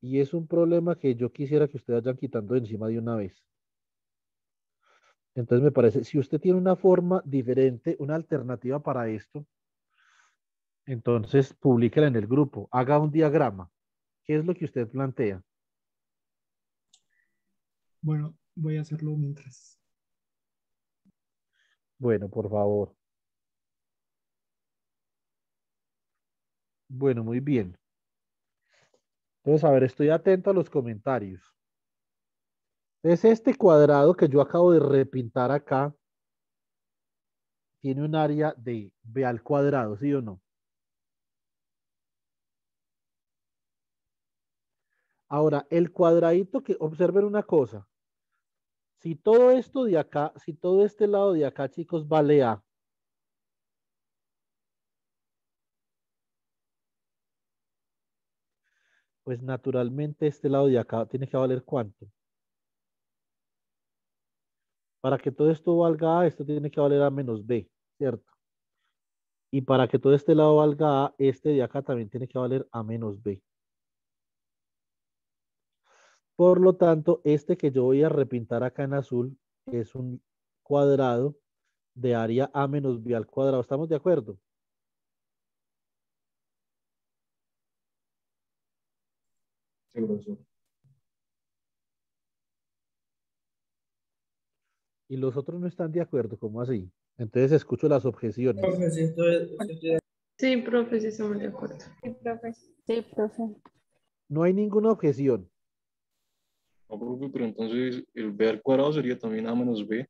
Y es un problema que yo quisiera que ustedes vayan quitando de encima de una vez. Entonces me parece, si usted tiene una forma diferente, una alternativa para esto, entonces publíquela en el grupo, haga un diagrama. ¿Qué es lo que usted plantea? Bueno, voy a hacerlo mientras. Bueno, por favor. Bueno, muy bien. Entonces, a ver, estoy atento a los comentarios. Es este cuadrado que yo acabo de repintar acá, tiene un área de b al cuadrado, ¿sí o no? Ahora, el cuadradito que, observen una cosa, si todo esto de acá, si todo este lado de acá, chicos, vale A, pues naturalmente este lado de acá tiene que valer ¿cuánto? Para que todo esto valga A, esto tiene que valer A menos B, ¿cierto? Y para que todo este lado valga A, este de acá también tiene que valer A menos B. Por lo tanto, este que yo voy a repintar acá en azul es un cuadrado de área A menos B al cuadrado. ¿Estamos de acuerdo? Sí, profesor. Y los otros no están de acuerdo, ¿cómo así? Entonces escucho las objeciones. Profe, sí estoy Sí, profe, sí estamos de acuerdo. Sí, profe. Sí, profe. No hay ninguna objeción. No, profe, pero entonces el b al cuadrado sería también a menos b.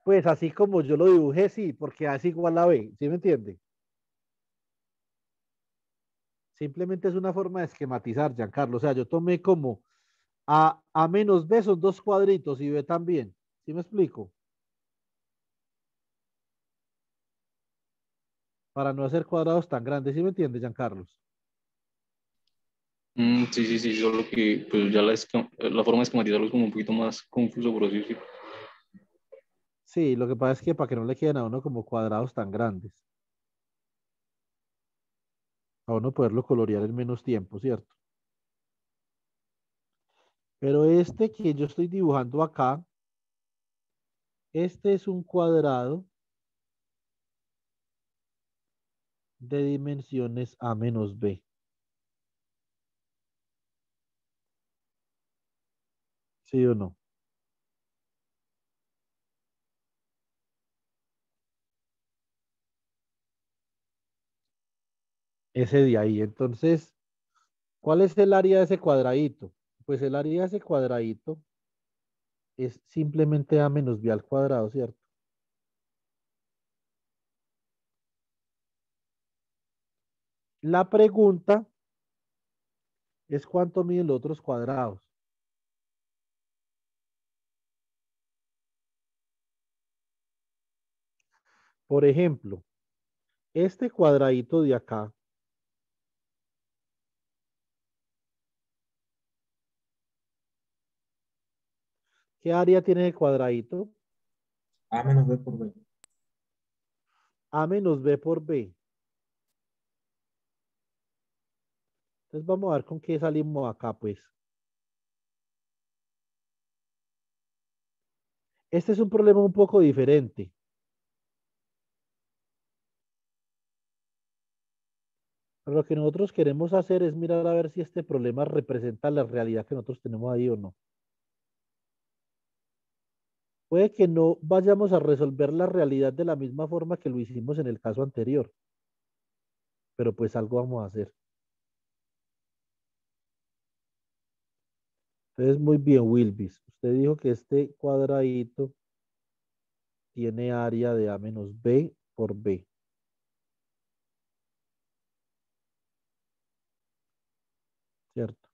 Pues así como yo lo dibujé, sí, porque A es igual a B, ¿sí me entiende? Simplemente es una forma de esquematizar, Giancarlo. O sea, yo tomé como A menos B son dos cuadritos y B también. ¿Sí me explico? Para no hacer cuadrados tan grandes, ¿sí me entiende, Giancarlos? Sí, sí, sí, solo que pues ya la forma de esquematizarlo es como un poquito más confuso, por así decirlo. Sí, lo que pasa es que para que no le queden a uno como cuadrados tan grandes, a uno poderlo colorear en menos tiempo, ¿cierto? Pero este que yo estoy dibujando acá, este es un cuadrado de dimensiones A menos B. ¿Sí o no? Ese de ahí. Entonces, ¿cuál es el área de ese cuadradito? Pues el área de ese cuadradito es simplemente A menos B al cuadrado, ¿cierto? La pregunta es cuánto miden los otros cuadrados. Por ejemplo, este cuadradito de acá, ¿qué área tiene el cuadradito? A menos B por B. A menos B por B. Entonces vamos a ver con qué salimos acá, pues. Este es un problema un poco diferente. Lo que nosotros queremos hacer es mirar a ver si este problema representa la realidad que nosotros tenemos ahí o no. Puede que no vayamos a resolver la realidad de la misma forma que lo hicimos en el caso anterior, pero pues algo vamos a hacer. Entonces, muy bien, Wilvis. Usted dijo que este cuadradito tiene área de A menos B por B. ¿Cierto?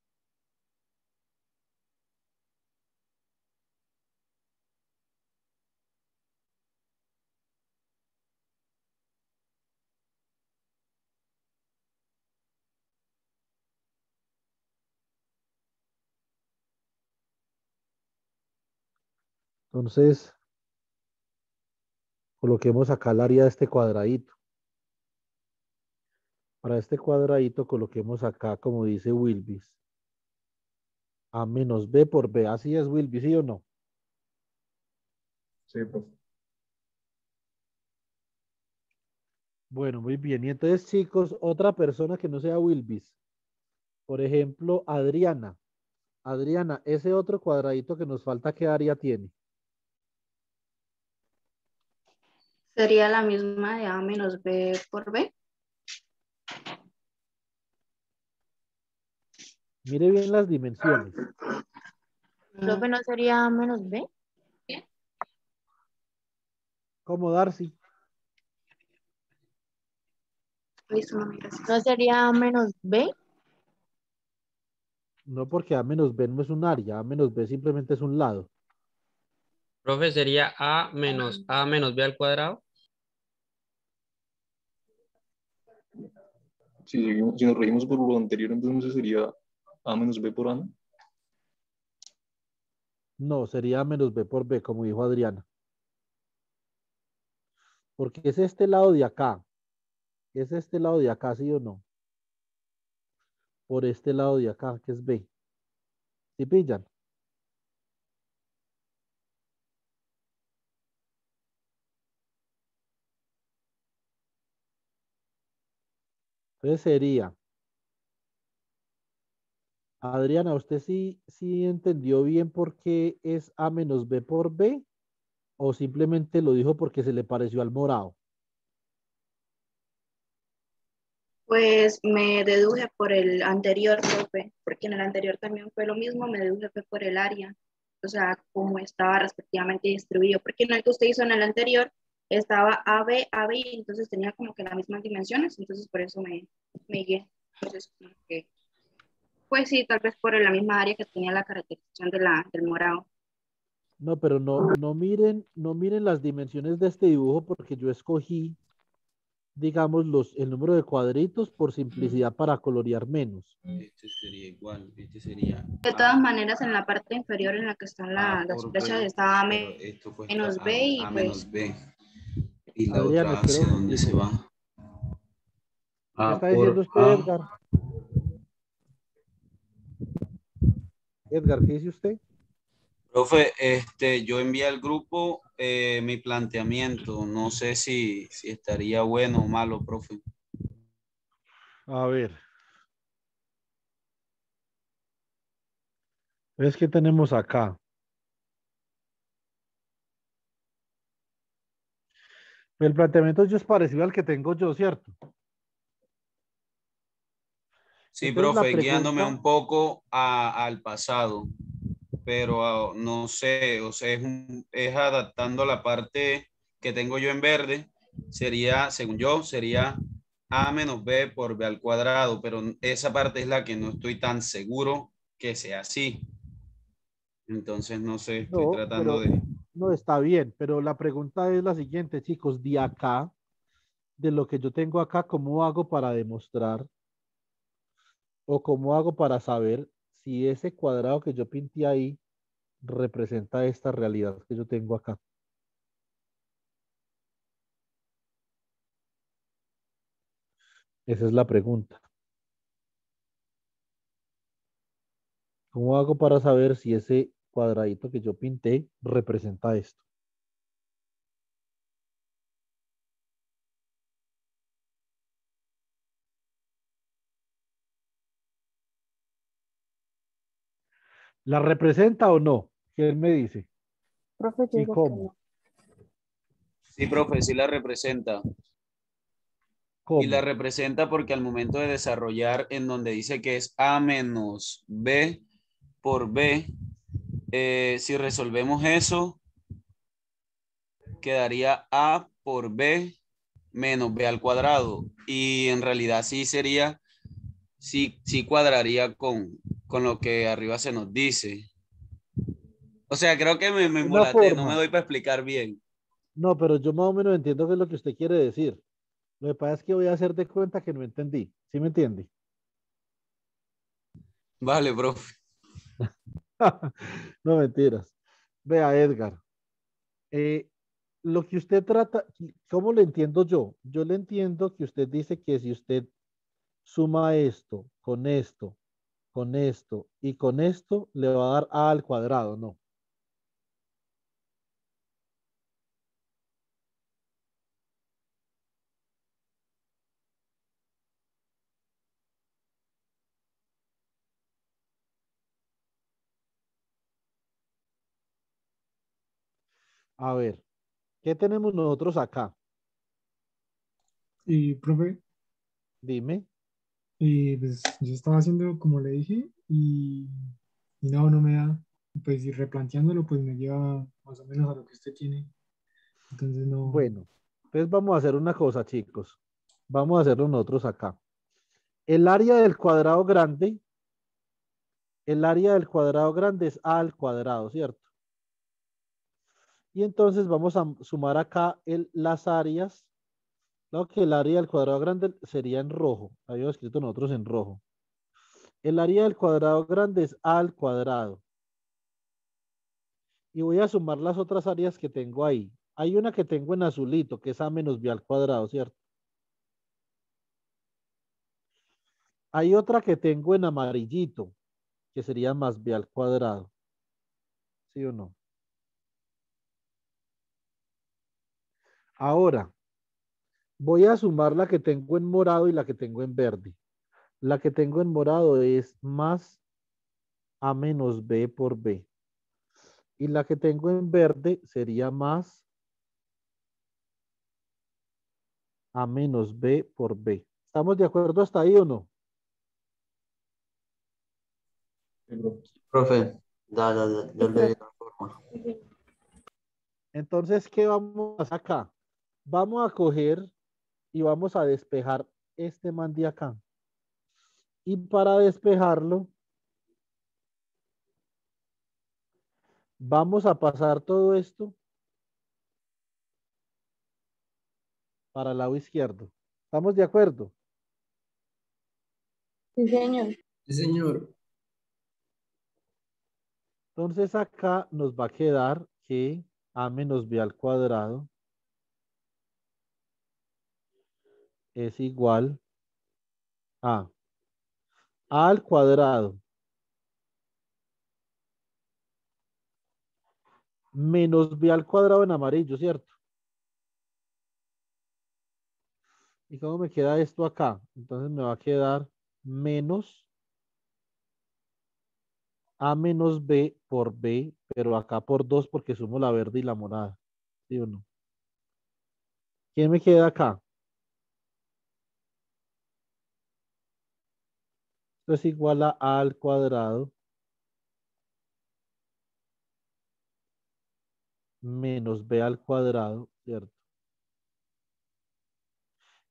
Entonces, coloquemos acá el área de este cuadradito. Para este cuadradito coloquemos acá, como dice Wilvis, A menos B por B. Así es, Wilvis, ¿sí o no? Sí, profe. Bueno, muy bien. Y entonces, chicos, otra persona que no sea Wilvis. Por ejemplo, Adriana. Adriana, ese otro cuadradito que nos falta, ¿qué área tiene? Sería la misma de A menos B por B. Mire bien las dimensiones. Profe, ¿no sería A menos B? ¿Cómo, Darcy? Listo, mami, gracias. ¿No sería A menos B? No, porque A menos B no es un área. A menos B simplemente es un lado. Profe, sería A menos B al cuadrado. Si nos regimos por lo anterior, entonces sería A menos B por A, ¿no? No, sería A menos B por B, como dijo Adriana. Porque es este lado de acá. ¿Es este lado de acá, sí o no? Por este lado de acá, que es B. ¿Sí pillan? Entonces sería, Adriana, ¿usted sí entendió bien por qué es A menos B por B? ¿O simplemente lo dijo porque se le pareció al morado? Pues me deduje por el anterior, profe, porque en el anterior también fue lo mismo, me deduje fue por el área, o sea, cómo estaba respectivamente distribuido, porque en el que usted hizo en el anterior estaba AB, y entonces tenía como que las mismas dimensiones, entonces por eso me guié. Entonces, como que, pues sí, tal vez por la misma área que tenía la caracterización del morado. No, pero no miren las dimensiones de este dibujo porque yo escogí, digamos, el número de cuadritos por simplicidad para colorear menos. Este sería igual, este sería De todas maneras, en la parte inferior en la que están A las por flechas B, estaba pero esto cuesta menos B y A pues menos B. Y la Adriana, otra, espero ¿hacia un dónde se momentico. va? ¿Qué A está diciendo por usted, A. Edgar? Edgar, ¿qué dice usted? Profe, yo envié al grupo mi planteamiento. No sé si estaría bueno o malo, profe. A ver. Es que tenemos acá. El planteamiento es parecido al que tengo yo, ¿cierto? Sí, Entonces la profe, guiándome pregunta, un poco al pasado, pero no sé, o sea, es adaptando la parte que tengo yo en verde, sería, según yo, sería A menos B por B al cuadrado, pero esa parte es la que no estoy tan seguro que sea así. Entonces, no sé, estoy no, tratando pero de... no está bien, pero la pregunta es la siguiente, chicos, de acá, de lo que yo tengo acá, ¿cómo hago para demostrar o cómo hago para saber si ese cuadrado que yo pinté ahí representa esta realidad que yo tengo acá? Esa es la pregunta. ¿Cómo hago para saber si ese cuadradito que yo pinté representa esto? ¿La representa o no? ¿Qué él me dice? Profe, yo ¿Y digo que cómo? no. Sí, profe, sí la representa. Y la ¿Cómo? representa porque al momento de desarrollar en donde dice que es A menos B por B. Si resolvemos eso, quedaría A por B menos B al cuadrado. Y en realidad sí sería, sí cuadraría con lo que arriba se nos dice. O sea, creo que me Una embolaté, no me forma. doy para explicar bien. No, pero yo más o menos entiendo qué es lo que usted quiere decir. Lo que pasa es que voy a hacer de cuenta que no entendí. ¿Sí me entiende? Vale, profe. No mentiras. Vea, Edgar, eh, lo que usted trata, ¿cómo lo entiendo yo? Yo le entiendo que usted dice que si usted suma esto, con esto y con esto, le va a dar A al cuadrado, ¿no? A ver, ¿qué tenemos nosotros acá? Y, profe, Dime. pues yo estaba haciendo como le dije y no me da. Pues y replanteándolo, pues me lleva más o menos a lo que usted tiene. Entonces no. Bueno, entonces vamos a hacer una cosa, chicos. Vamos a hacerlo nosotros acá. El área del cuadrado grande, el área del cuadrado grande es A al cuadrado, ¿cierto? Y entonces vamos a sumar acá las áreas. Claro que el área del cuadrado grande sería en rojo. Habíamos escrito nosotros en rojo. El área del cuadrado grande es A al cuadrado. Y voy a sumar las otras áreas que tengo ahí. Hay una que tengo en azulito, que es A menos B al cuadrado, ¿cierto? Hay otra que tengo en amarillito, que sería más B al cuadrado. ¿Sí o no? Ahora, voy a sumar la que tengo en morado y la que tengo en verde. La que tengo en morado es más A menos B por B. Y la que tengo en verde sería más A menos B por B. ¿Estamos de acuerdo hasta ahí o no? Profe, ya le di la forma. Entonces, ¿qué vamos a hacer acá? Vamos a coger y vamos a despejar este man de acá. Y para despejarlo, vamos a pasar todo esto para el lado izquierdo. ¿Estamos de acuerdo? Sí, señor. Sí, señor. Entonces acá nos va a quedar que A menos B al cuadrado es igual a A al cuadrado menos B al cuadrado en amarillo, ¿cierto? ¿Y cómo me queda esto acá? Entonces me va a quedar menos A menos B por B, pero acá por 2 porque sumo la verde y la morada. ¿Sí o no? ¿Quién me queda acá? Esto es igual a A al cuadrado menos B al cuadrado, ¿cierto?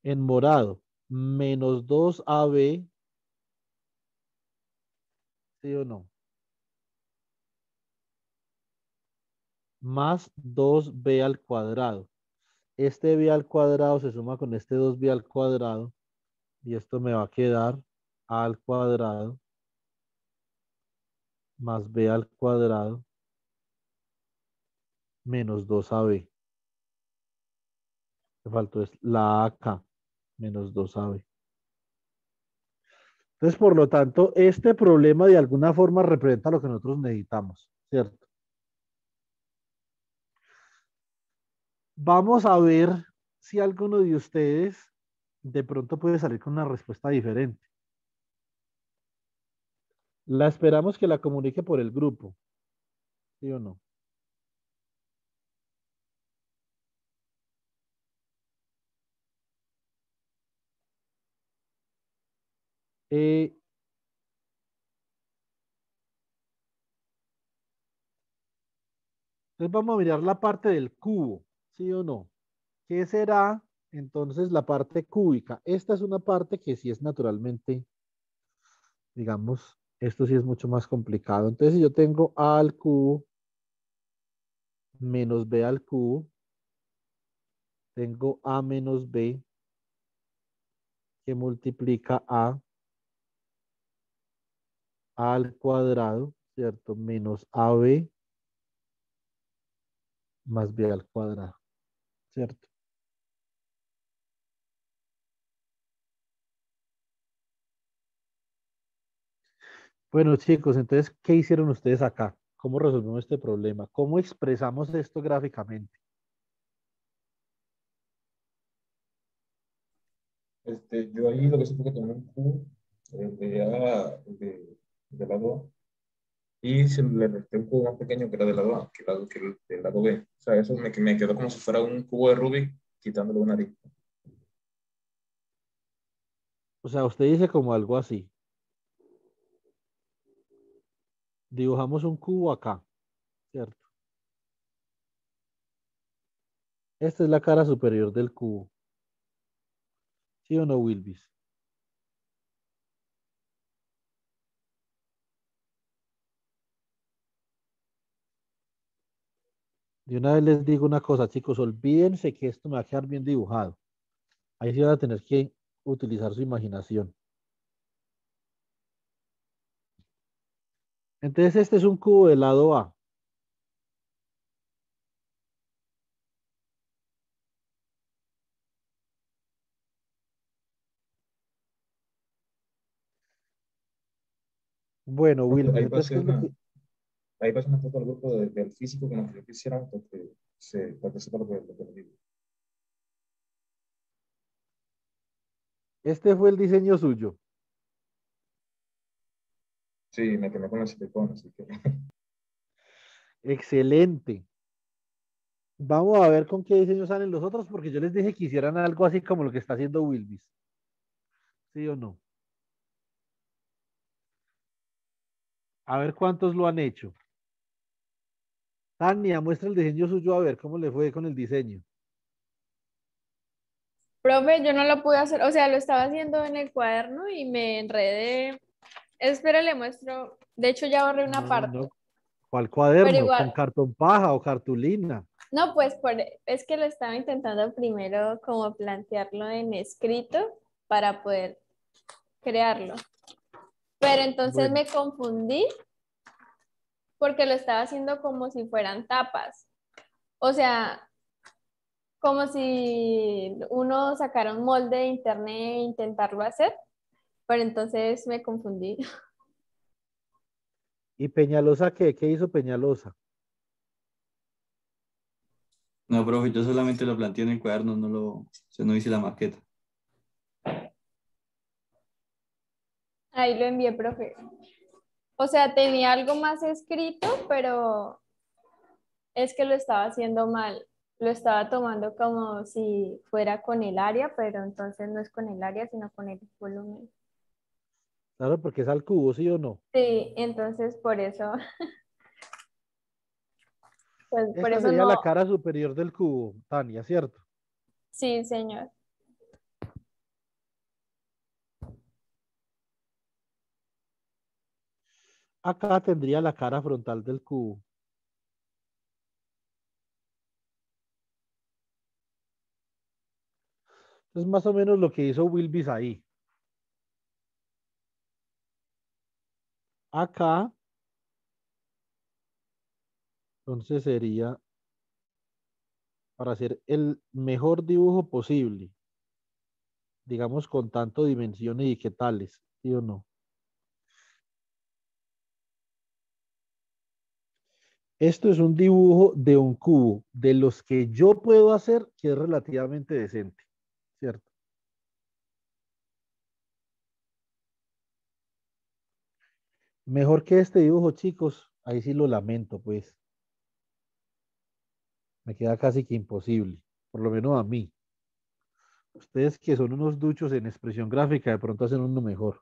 En morado, menos 2AB, ¿sí o no? Más 2B al cuadrado. Este B al cuadrado se suma con este 2B al cuadrado y esto me va a quedar A al cuadrado más B al cuadrado menos 2AB. Me faltó es la A acá, menos 2AB. Entonces, por lo tanto, este problema de alguna forma representa lo que nosotros necesitamos, ¿cierto? Vamos a ver si alguno de ustedes de pronto puede salir con una respuesta diferente. La esperamos que la comunique por el grupo, ¿sí o no? Eh, Entonces vamos a mirar la parte del cubo, ¿sí o no? ¿Qué será entonces la parte cúbica? Esta es una parte que sí es naturalmente, digamos, esto sí es mucho más complicado. Entonces si yo tengo a al cubo menos b al cubo, tengo a menos b que multiplica a al cuadrado, ¿cierto? Menos ab más b al cuadrado, ¿cierto? Bueno, chicos, entonces, ¿qué hicieron ustedes acá? ¿Cómo resolvemos este problema? ¿Cómo expresamos esto gráficamente? Yo ahí lo que hice fue que tomé un cubo del lado A y se le resté un cubo más pequeño que era del lado A, que el del lado B. O sea, eso me quedó como si fuera un cubo de Rubik quitándole una arista. O sea, usted dice como algo así. Dibujamos un cubo acá, ¿cierto? Esta es la cara superior del cubo. ¿Sí o no, Wilvis? De una vez les digo una cosa, chicos, olvídense que esto me va a quedar bien dibujado. Ahí sí van a tener que utilizar su imaginación. Entonces, este es un cubo del lado A. Bueno, Profe, Wilvis, entonces, ¿qué es lo que...? ahí pasé una foto al grupo del físico que nos pidió que hiciéramos para que sepa lo que le digo. Este fue el diseño suyo. Sí, me quemé con la silicona, así que... Excelente. Vamos a ver con qué diseño salen los otros, porque yo les dije que hicieran algo así como lo que está haciendo Wilvis. ¿Sí o no? A ver cuántos lo han hecho. Tania, muestra el diseño suyo a ver cómo le fue con el diseño. Profe, yo no lo pude hacer, o sea, lo estaba haciendo en el cuaderno y me enredé. Espera, le muestro. De hecho, ya borré una No, parte, no. ¿Cuál pero cuaderno? ¿Con igual, cartón paja o cartulina? no, pues es que lo estaba intentando primero como plantearlo en escrito para poder crearlo. Pero entonces Bueno, me confundí porque lo estaba haciendo como si fueran tapas. O sea, como si uno sacara un molde de internet e intentarlo hacer, pero entonces me confundí. ¿y Peñalosa qué? ¿Qué hizo Peñalosa? No, profe, yo solamente lo planteé en el cuaderno, o sea, no hice la maqueta. Ahí lo envié, profe. O sea, tenía algo más escrito, pero es que lo estaba haciendo mal. Lo estaba tomando como si fuera con el área, pero entonces no es con el área, sino con el volumen. Claro, porque es al cubo, ¿sí o no? Sí, entonces por eso, pues por Esta eso sería la no. cara superior del cubo, Tania, ¿cierto? Sí, señor. Acá tendría la cara frontal del cubo. Es más o menos lo que hizo Wilvis ahí. Acá, entonces sería para hacer el mejor dibujo posible, digamos con tanto dimensiones y qué tales, ¿sí o no? Esto es un dibujo de un cubo, de los que yo puedo hacer, que es relativamente decente, ¿cierto? Mejor que este dibujo, chicos, ahí sí lo lamento, pues. Me queda casi que imposible, por lo menos a mí. Ustedes que son unos duchos en expresión gráfica, de pronto hacen uno mejor.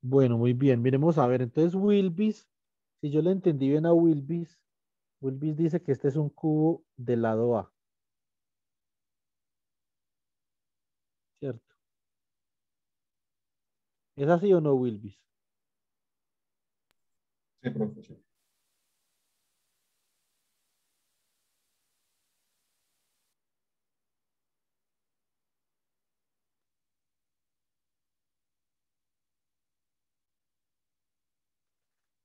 Bueno, muy bien. Miremos a ver. Entonces, Wilbis, si yo le entendí bien a Wilbis, Wilbis dice que este es un cubo del lado A, ¿cierto? ¿Es así o no, Wilbis? Sí, profe, sí.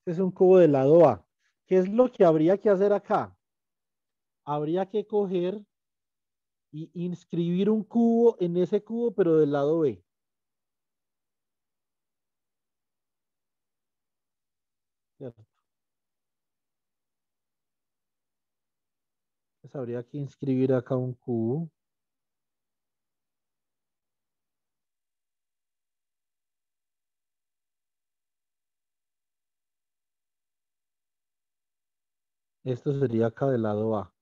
Este es un cubo del lado A. ¿Qué es lo que habría que hacer acá? Habría que coger y inscribir un cubo en ese cubo, pero del lado B. ¿Cierto? Entonces habría que inscribir acá un cubo. Esto sería acá del lado A.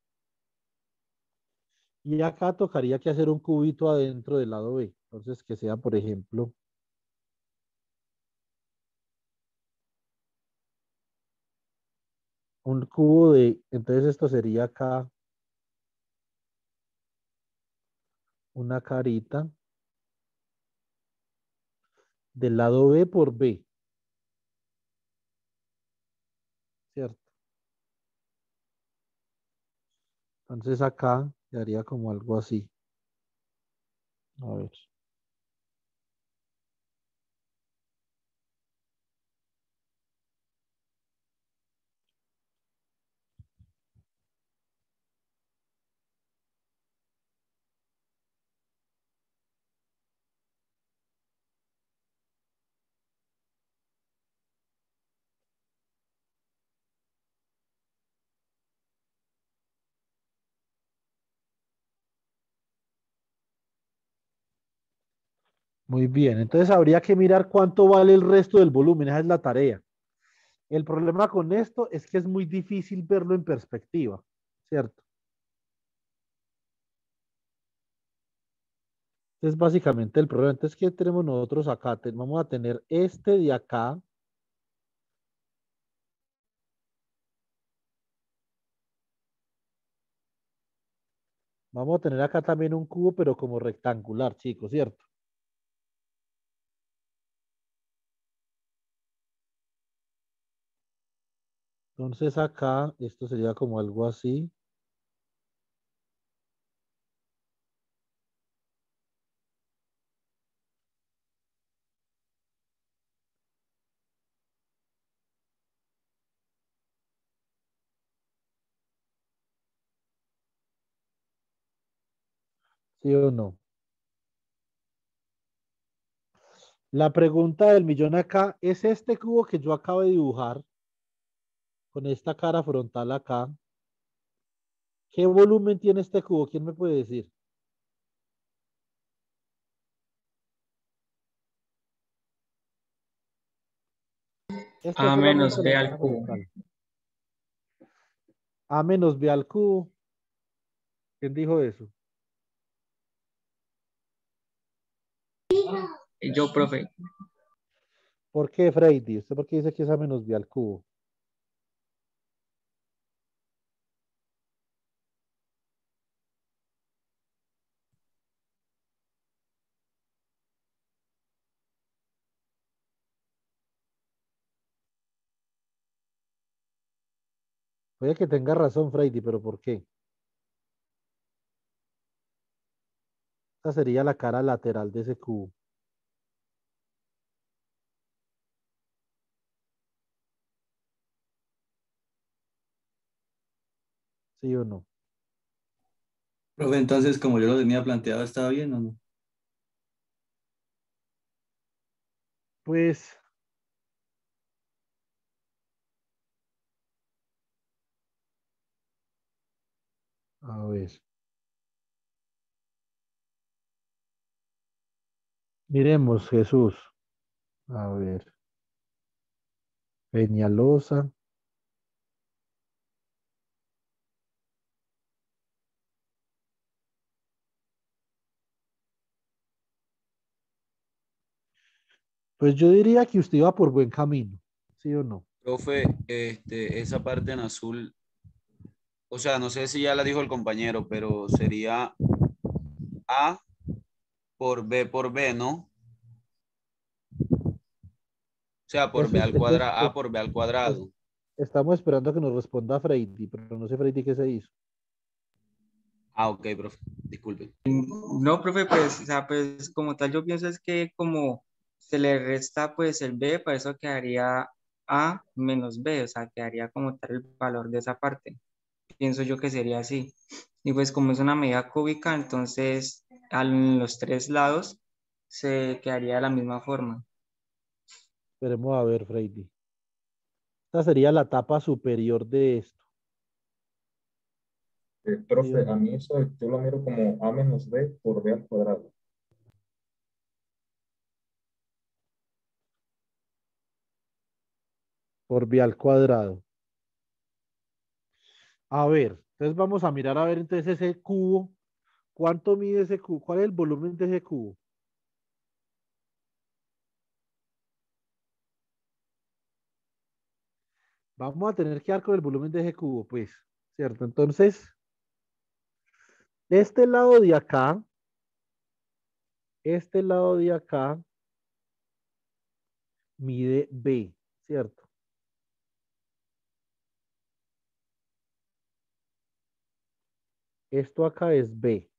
Y acá tocaría que hacer un cubito adentro del lado B. Entonces que sea, por ejemplo, un cubo de, entonces esto sería acá una carita del lado B por B, ¿cierto? Entonces acá quedaría como algo así. A ver. Muy bien, entonces habría que mirar cuánto vale el resto del volumen, esa es la tarea. El problema con esto es que es muy difícil verlo en perspectiva, ¿cierto? Es básicamente el problema. Entonces, ¿qué tenemos nosotros acá? Vamos a tener este de acá. Vamos a tener acá también un cubo, pero como rectangular, chicos, ¿cierto? Entonces acá, esto sería como algo así. ¿Sí o no? La pregunta del millón acá es este cubo que yo acabo de dibujar con esta cara frontal acá. ¿Qué volumen tiene este cubo? ¿Quién me puede decir? Esta es A solamente menos la B al cara cubo. frontal. A menos B al cubo. ¿Quién dijo eso? Yo, profe. ¿Por qué, Freddy? ¿Usted por qué dice que es A menos B al cubo? Puede que tenga razón, Freddy, pero ¿por qué? Esta sería la cara lateral de ese cubo. ¿Sí o no? Profe, entonces, como yo lo tenía planteado, ¿estaba bien o no? Pues, a ver. Miremos, Jesús. A ver. Peñalosa. Pues yo diría que usted iba por buen camino, ¿sí o no? Profe, esa parte en azul, o sea, no sé si ya la dijo el compañero, pero sería A por B, ¿no? O sea, por Eso B es, al entonces, cuadrado, A por B al es- cuadrado. estamos esperando a que nos responda Freddy, pero no sé Freddy qué se hizo. Ah, ok, profe, disculpe. No, profe, pues, o sea, pues como tal yo pienso es que como se le resta pues el B, para eso quedaría A menos B, o sea, quedaría como tal el valor de esa parte. Pienso yo que sería así. Y pues como es una medida cúbica, entonces a los tres lados se quedaría de la misma forma. Esperemos a ver, Freddy. Esta sería la tapa superior de esto, ¿sí o Profe, a no? mí eso yo lo miro como A menos B por B al cuadrado. Por B al cuadrado. A ver, entonces vamos a mirar a ver entonces ese cubo. ¿Cuánto mide ese cubo? ¿Cuál es el volumen de ese cubo? Vamos a tener que dar con el volumen de ese cubo, pues, ¿cierto? Entonces, este lado de acá mide B, ¿cierto? Esto acá es B,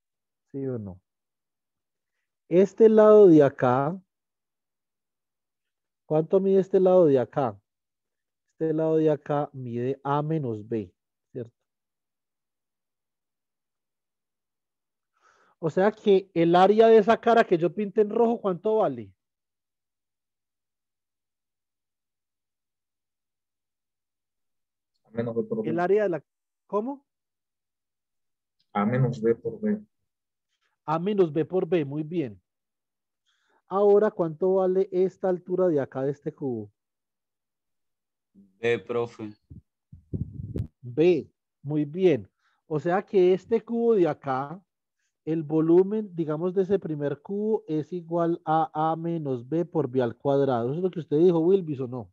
¿sí o no? Este lado de acá, ¿cuánto mide este lado de acá? Este lado de acá mide A menos B, ¿cierto? O sea que el área de esa cara que yo pinte en rojo, ¿cuánto vale? A menos B por El B. área de la... ¿Cómo? A menos B por B. A menos B por B, muy bien. Ahora, ¿cuánto vale esta altura de acá de este cubo? B, profe. B, muy bien. O sea que este cubo de acá, el volumen, digamos, de ese primer cubo es igual a menos B por B al cuadrado. ¿Eso es lo que usted dijo, Wilvis, o no?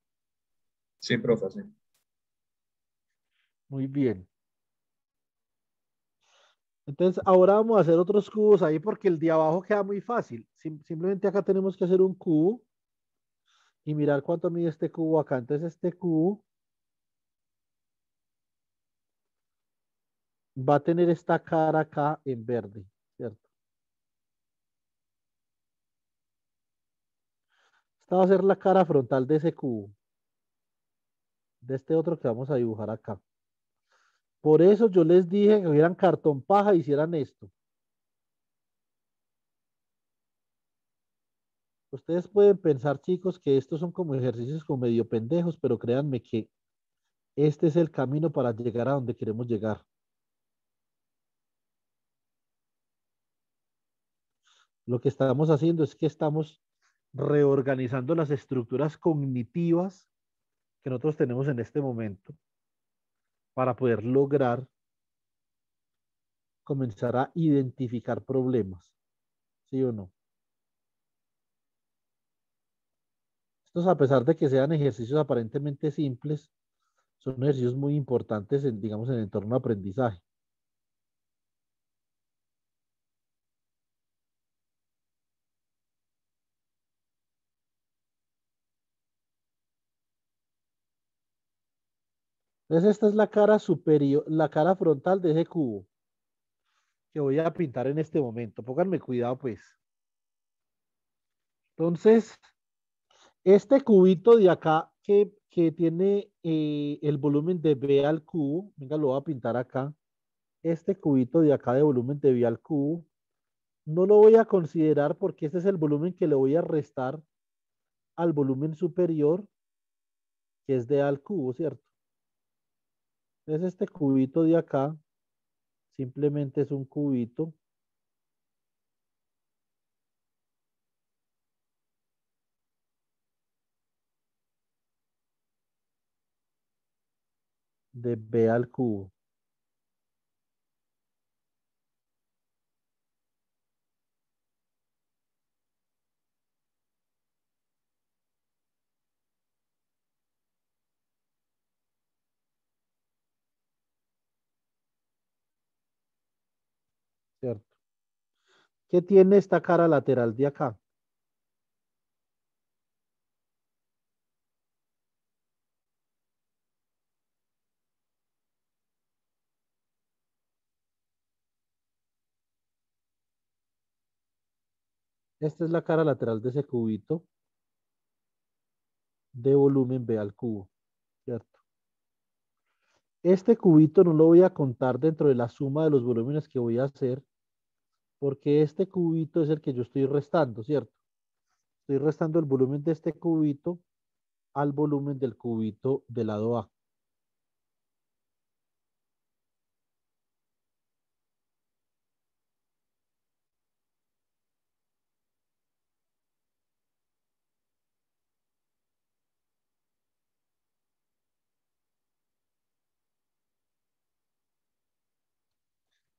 Sí, profe, sí. Muy bien. Entonces, ahora vamos a hacer otros cubos ahí porque el de abajo queda muy fácil. Simplemente acá tenemos que hacer un cubo y mirar cuánto mide este cubo acá. Entonces, este cubo va a tener esta cara acá en verde, ¿cierto? Esta va a ser la cara frontal de ese cubo, de este otro que vamos a dibujar acá. Por eso yo les dije que hubieran cartón paja y hicieran esto. Ustedes pueden pensar, chicos, que estos son como ejercicios como medio pendejos, pero créanme que este es el camino para llegar a donde queremos llegar. Lo que estamos haciendo es que estamos reorganizando las estructuras cognitivas que nosotros tenemos en este momento para poder lograr comenzar a identificar problemas, ¿sí o no? Estos, a pesar de que sean ejercicios aparentemente simples, son ejercicios muy importantes en, digamos, en el entorno de aprendizaje. Entonces, esta es la cara superior, la cara frontal de ese cubo que voy a pintar en este momento. Pónganme cuidado, pues. Entonces, este cubito de acá que tiene el volumen de B al cubo, venga, lo voy a pintar acá. Este cubito de acá de volumen de B al cubo, no lo voy a considerar porque este es el volumen que le voy a restar al volumen superior, que es de A al cubo, ¿cierto? Entonces, este cubito de acá simplemente es un cubito de B al cubo. ¿cierto? ¿Qué tiene esta cara lateral de acá? Esta es la cara lateral de ese cubito de volumen B al cubo, ¿cierto? Este cubito no lo voy a contar dentro de la suma de los volúmenes que voy a hacer, porque este cubito es el que yo estoy restando, ¿cierto? Estoy restando el volumen de este cubito al volumen del cubito del lado A.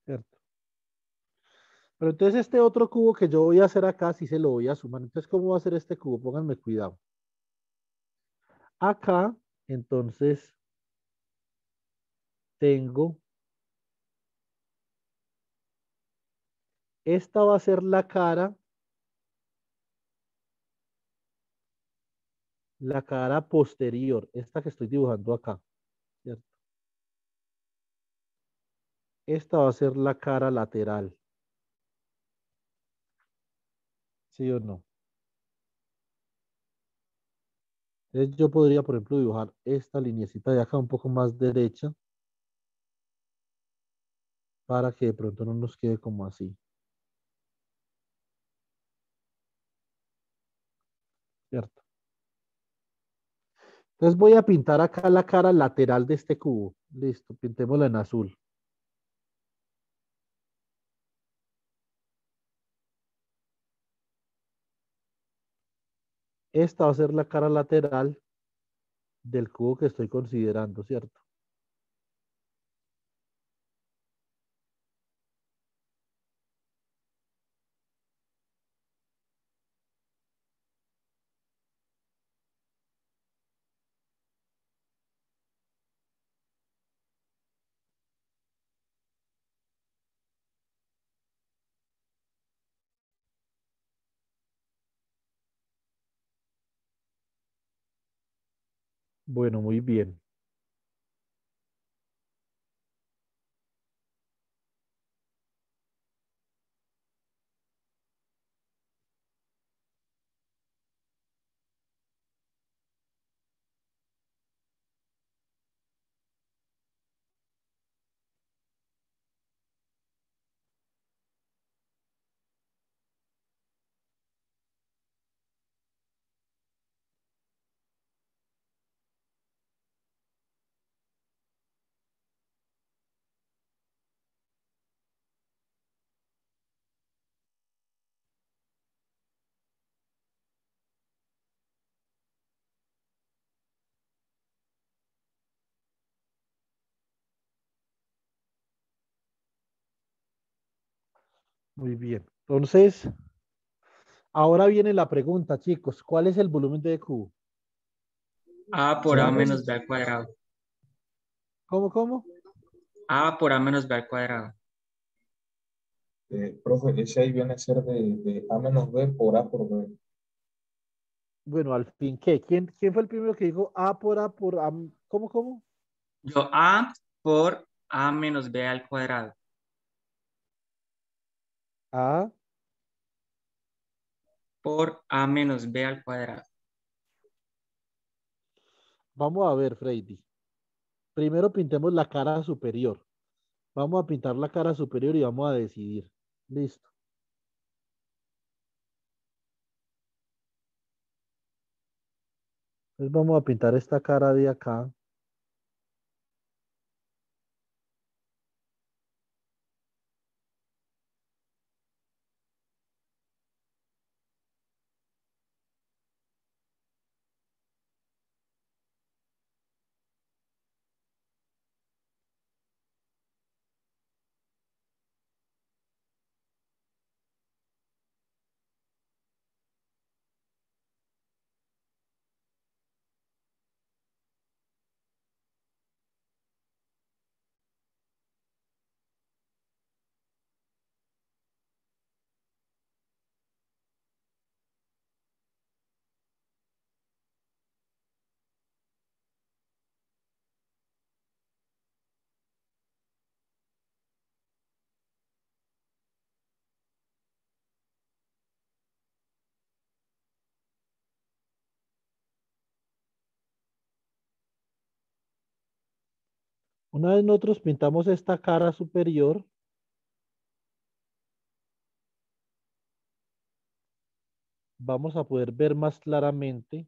¿Cierto? Pero entonces este otro cubo que yo voy a hacer acá, sí se lo voy a sumar. Entonces, ¿cómo va a ser este cubo? Pónganme cuidado. Acá, entonces, tengo, esta va a ser la cara posterior, esta que estoy dibujando acá, ¿cierto? Esta va a ser la cara lateral, ¿sí o no? Entonces yo podría, por ejemplo, dibujar esta lineecita de acá un poco más derecha para que de pronto no nos quede como así, ¿cierto? Entonces voy a pintar acá la cara lateral de este cubo. Listo, pintémosla en azul. Esta va a ser la cara lateral del cubo que estoy considerando, ¿cierto? Bueno, muy bien. Muy bien. Entonces, ahora viene la pregunta, chicos. ¿Cuál es el volumen de cubo? A por A menos B al cuadrado. ¿Cómo? A por A menos B al cuadrado. Profe, ese ahí viene a ser de A menos B por A por B. Bueno, al fin, ¿qué? ¿Quién fue el primero que dijo A por A por A? ¿Cómo? Yo A por A menos B al cuadrado. A. Por A menos B al cuadrado. Vamos a ver, Freddy. Primero pintemos la cara superior. Vamos a pintar la cara superior y vamos a decidir. Listo. Entonces vamos a pintar esta cara de acá. Una vez nosotros pintamos esta cara superior, vamos a poder ver más claramente.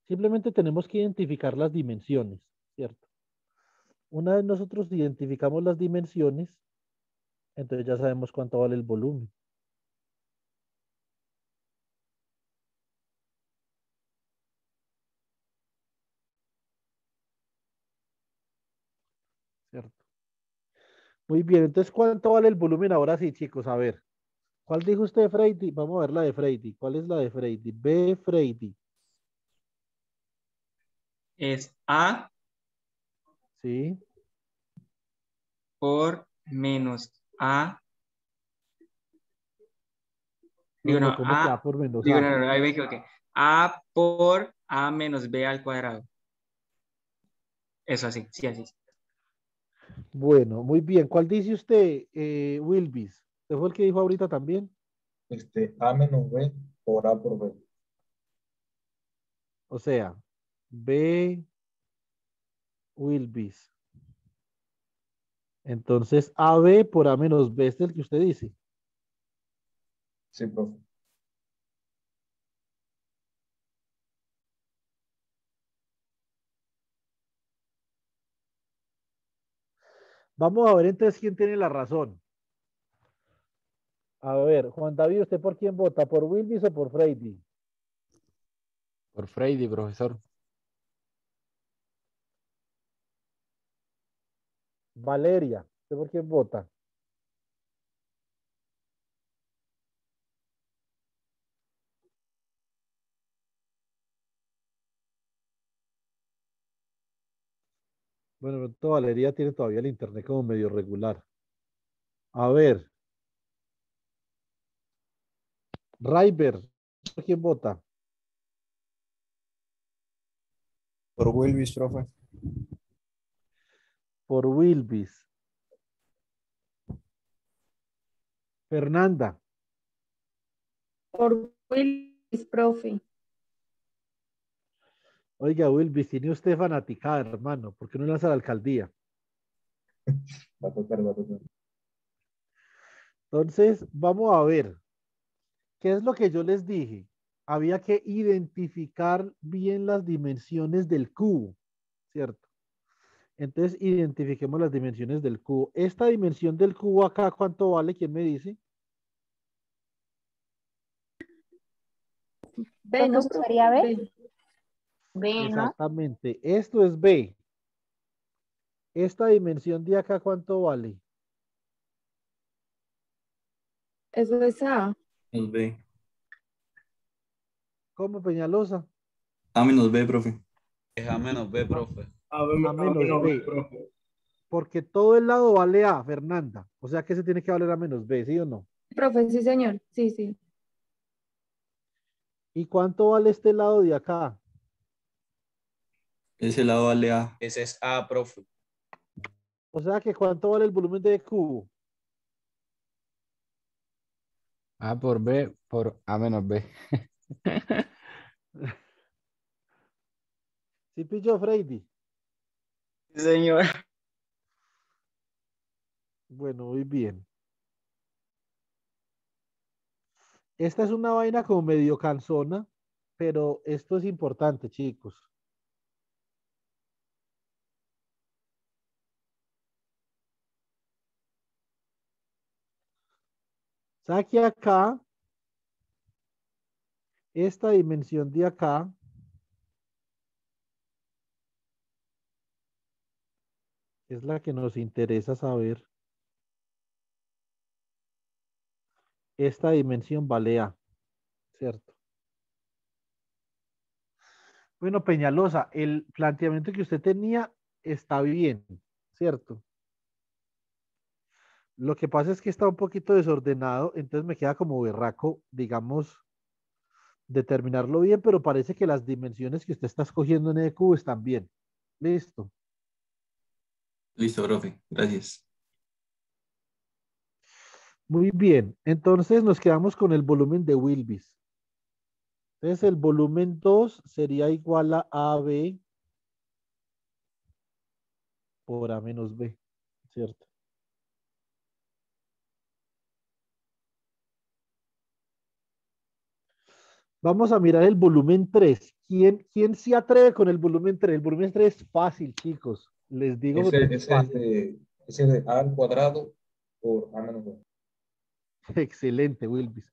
Simplemente tenemos que identificar las dimensiones, ¿cierto? Una vez nosotros identificamos las dimensiones, entonces ya sabemos cuánto vale el volumen. ¿Cierto? Muy bien, entonces ¿cuánto vale el volumen ahora sí, chicos? A ver, ¿cuál dijo usted, Freddy? Vamos a ver la de Freddy. ¿Cuál es la de Freddy? B, Freddy. Es A Sí. por menos A. Digo, No, no, ¿cómo que A A. por menos Digo, A? no, no, ahí me equivoqué. A por A menos B al cuadrado. Eso así, sí, así. Bueno, muy bien. ¿Cuál dice usted, Wilbis? ¿Usted fue el que dijo ahorita también? A menos B por A por B. O sea, B, Wilbis. Entonces, AB por A menos B, este es el que usted dice. Sí, profe. Vamos a ver entonces quién tiene la razón. A ver, Juan David, ¿usted por quién vota? ¿Por Wilbis o por Freddy? Por Freddy, profesor. Valeria, ¿usted por quién vota? Bueno, pronto Valeria tiene todavía el internet como medio regular. A ver, Raiber, ¿por quién vota? Por Wilvis, profe. Por Wilbis. Fernanda. Por Willis, profe. Oiga, Wilbis, tiene usted fanaticada, hermano. ¿Por qué no lanza a la alcaldía? Va a tocar, va a tocar. Entonces, vamos a ver. ¿Qué es lo que yo les dije? Había que identificar bien las dimensiones del cubo, ¿cierto? Entonces, identifiquemos las dimensiones del cubo. Esta dimensión del cubo acá, ¿cuánto vale? ¿Quién me dice? B, ¿no? Entonces sería B. B. B, ¿no? Exactamente. Esto es B. Esta dimensión de acá, ¿cuánto vale? Eso es A. Menos B. ¿Cómo, Peñalosa? A menos B, profe. Es A menos B, profe. A menos B. Porque todo el lado vale A, Fernanda. O sea que se tiene que valer A menos B, ¿sí o no? Profe, sí, señor. Sí, sí. ¿Y cuánto vale este lado de acá? Ese lado vale A. Ese es A, profe. O sea que ¿cuánto vale el volumen de cubo? A por B por A menos B. ¿Sí pilló, Freddy? Sí, señor. Bueno, muy bien. Esta es una vaina como medio cansona, pero esto es importante, chicos. Saque acá, esta dimensión de acá, es la que nos interesa saber. Esta dimensión vale A, ¿cierto? Bueno, Peñalosa, el planteamiento que usted tenía está bien, ¿cierto? Lo que pasa es que está un poquito desordenado, entonces me queda como berraco, digamos, determinarlo bien, pero parece que las dimensiones que usted está escogiendo en el cubo están bien. Listo. Listo, profe. Gracias. Muy bien. Entonces nos quedamos con el volumen de Wilbis. Entonces el volumen 2 sería igual a AB por A menos B, ¿cierto? Vamos a mirar el volumen 3. ¿Quién se atreve con el volumen 3? El volumen 3 es fácil, chicos. Les digo porque es fácil. Es el de A al cuadrado por A menos B. Excelente, Wilvis.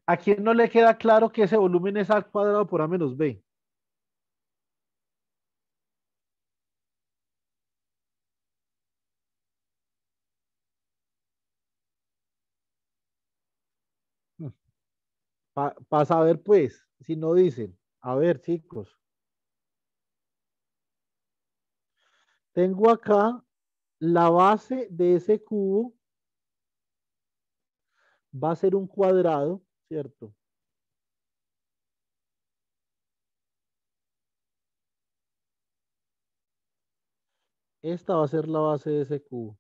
¿A quién no le queda claro que ese volumen es A al cuadrado por A menos B? Para saber, pues, si no dicen. A ver, chicos. Tengo acá la base de ese cubo. Va a ser un cuadrado, ¿cierto? Esta va a ser la base de ese cubo.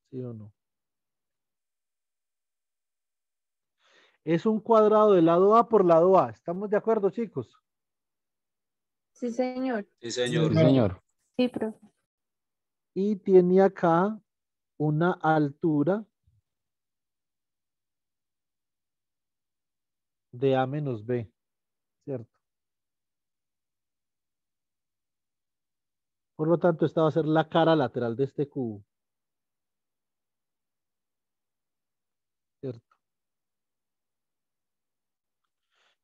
¿Sí o no? Es un cuadrado del lado A por lado A. ¿Estamos de acuerdo, chicos? Sí, señor. Sí, señor. Sí, señor. Sí, profe. Y tiene acá una altura de A menos B, ¿cierto? Por lo tanto, esta va a ser la cara lateral de este cubo, ¿cierto?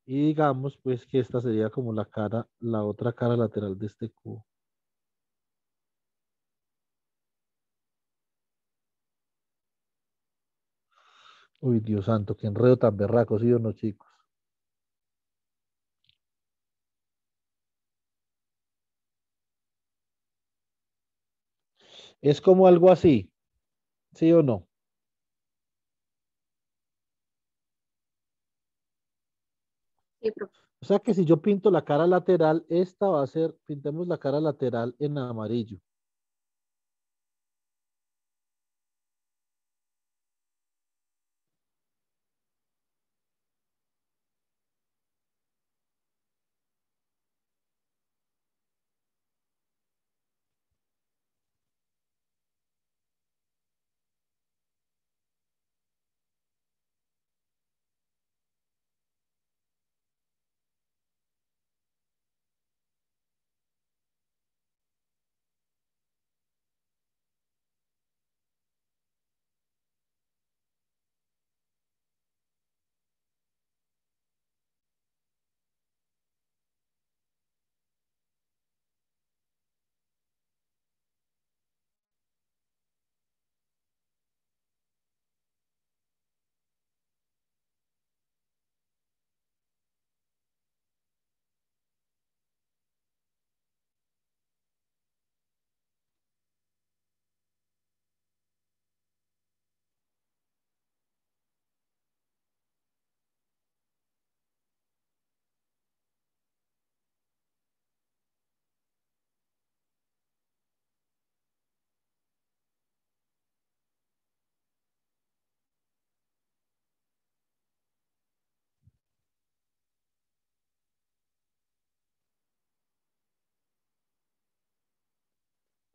Y digamos, pues, que esta sería como la otra cara lateral de este cubo. Uy, Dios santo, qué enredo tan berraco, ¿sí o no, chicos? Es como algo así, ¿sí o no? Sí, profe. O sea que si yo pinto la cara lateral, esta va a ser, pintemos la cara lateral en amarillo.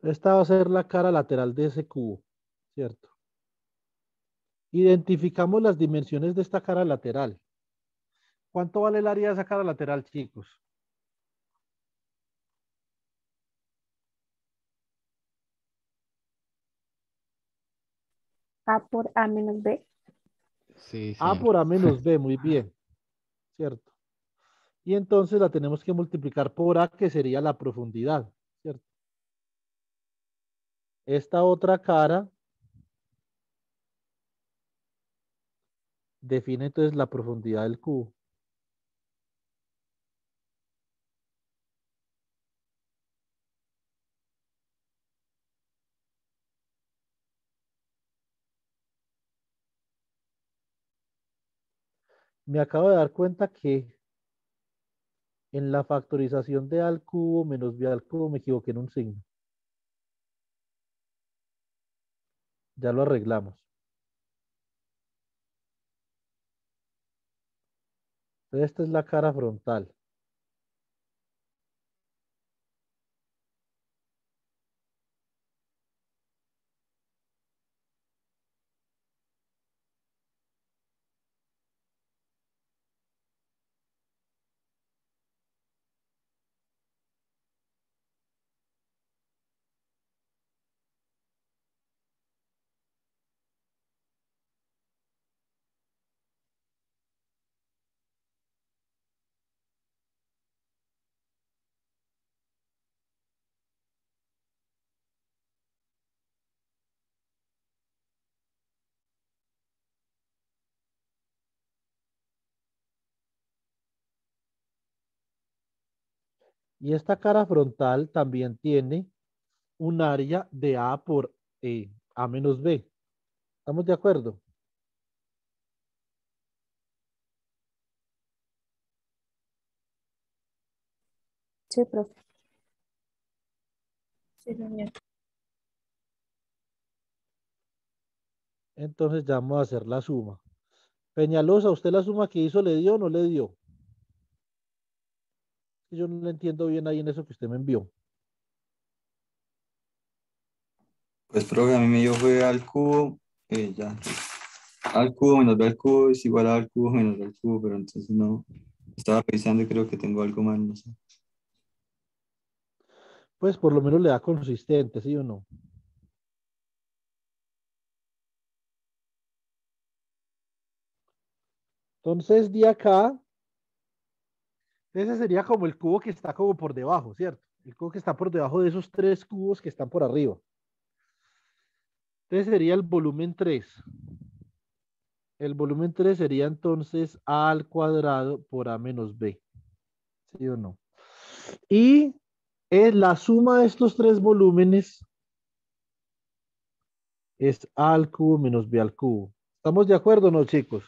Esta va a ser la cara lateral de ese cubo, ¿cierto? Identificamos las dimensiones de esta cara lateral. ¿Cuánto vale el área de esa cara lateral, chicos? A por A menos B. Sí, A señor. por A menos B, muy bien, ¿cierto? Y entonces la tenemos que multiplicar por A, que sería la profundidad, ¿cierto? Esta otra cara define entonces la profundidad del cubo. Me acabo de dar cuenta que en la factorización de A al cubo menos B al cubo me equivoqué en un signo. Ya lo arreglamos. Entonces, esta es la cara frontal. Y esta cara frontal también tiene un área de A por A menos B. ¿Estamos de acuerdo? Sí, profe. Sí, señor. Entonces ya vamos a hacer la suma. Peñalosa, ¿usted la suma que hizo le dio o no le dio? Yo no le entiendo bien ahí en eso que usted me envió. Pues, profe, a mí me dio fue al cubo, ya. Al cubo menos b al cubo es igual a al cubo menos b al cubo, pero entonces no. Estaba revisando y creo que tengo algo mal, no sé. Pues por lo menos le da consistente, ¿sí o no? Entonces, de acá, ese sería como el cubo que está como por debajo, ¿cierto? El cubo que está por debajo de esos tres cubos que están por arriba. Entonces sería el volumen 3. El volumen 3 sería entonces A al cuadrado por A menos B. ¿Sí o no? Y es la suma de estos tres volúmenes es A al cubo menos B al cubo. ¿Estamos de acuerdo o no, chicos?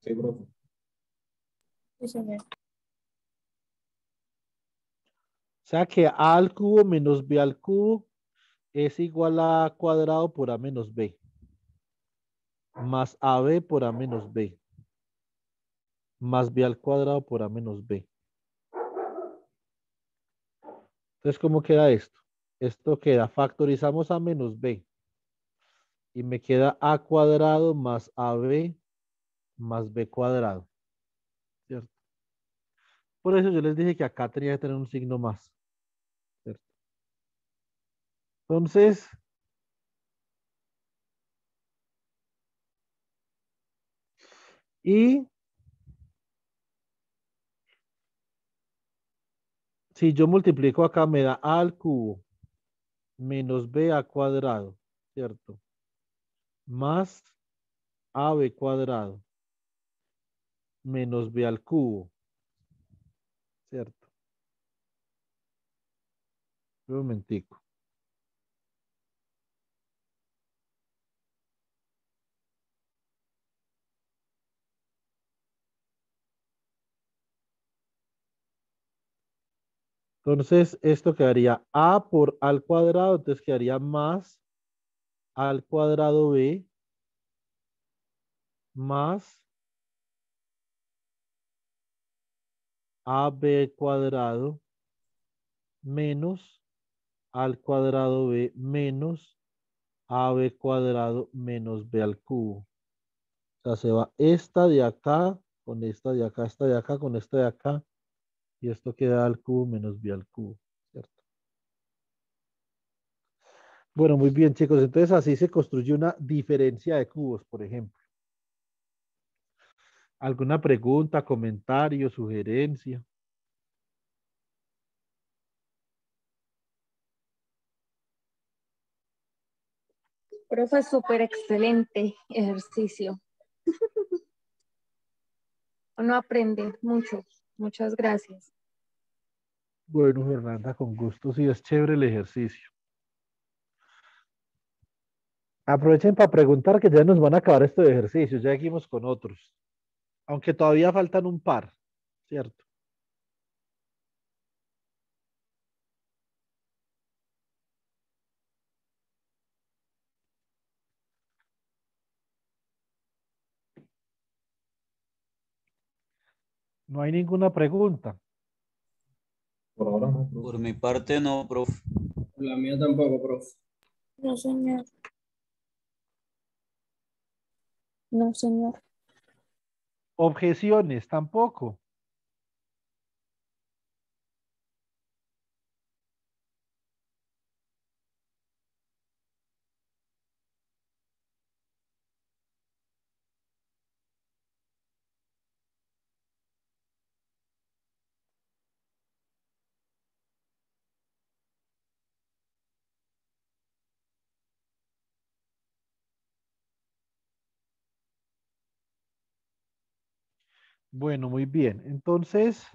Sí, profe. Sí, señor. O sea que A al cubo menos B al cubo es igual a A cuadrado por A menos B. Más AB por A menos B. Más B al cuadrado por A menos B. Entonces, ¿cómo queda esto? Esto queda, factorizamos A menos B. Y me queda A cuadrado más AB más B cuadrado. ¿Cierto? Por eso yo les dije que acá tenía que tener un signo más. ¿Cierto? Entonces, y si yo multiplico acá, me da A al cubo menos B al cuadrado, ¿cierto? Más AB cuadrado menos B al cubo, ¿cierto? Un momentico. Entonces, esto quedaría A por A al cuadrado, entonces quedaría más A al cuadrado B más AB cuadrado menos A al cuadrado B menos AB cuadrado menos B al cubo. O sea, se va esta de acá con esta de acá, esta de acá con esta de acá. Y esto queda al cubo menos B al cubo, ¿cierto? Bueno, muy bien, chicos. Entonces así se construye una diferencia de cubos, por ejemplo. ¿Alguna pregunta, comentario, sugerencia? Profe, súper excelente ejercicio. Uno aprende mucho. Muchas gracias. Bueno, Fernanda, con gusto, sí, es chévere el ejercicio. Aprovechen para preguntar que ya nos van a acabar estos ejercicios, ya seguimos con otros. Aunque todavía faltan un par, ¿cierto? No hay ninguna pregunta. Por ahora no, Por profe. mi parte no, profe. La mía tampoco, profe. No, señor. No, señor. Objeciones, tampoco. Bueno, muy bien. Entonces,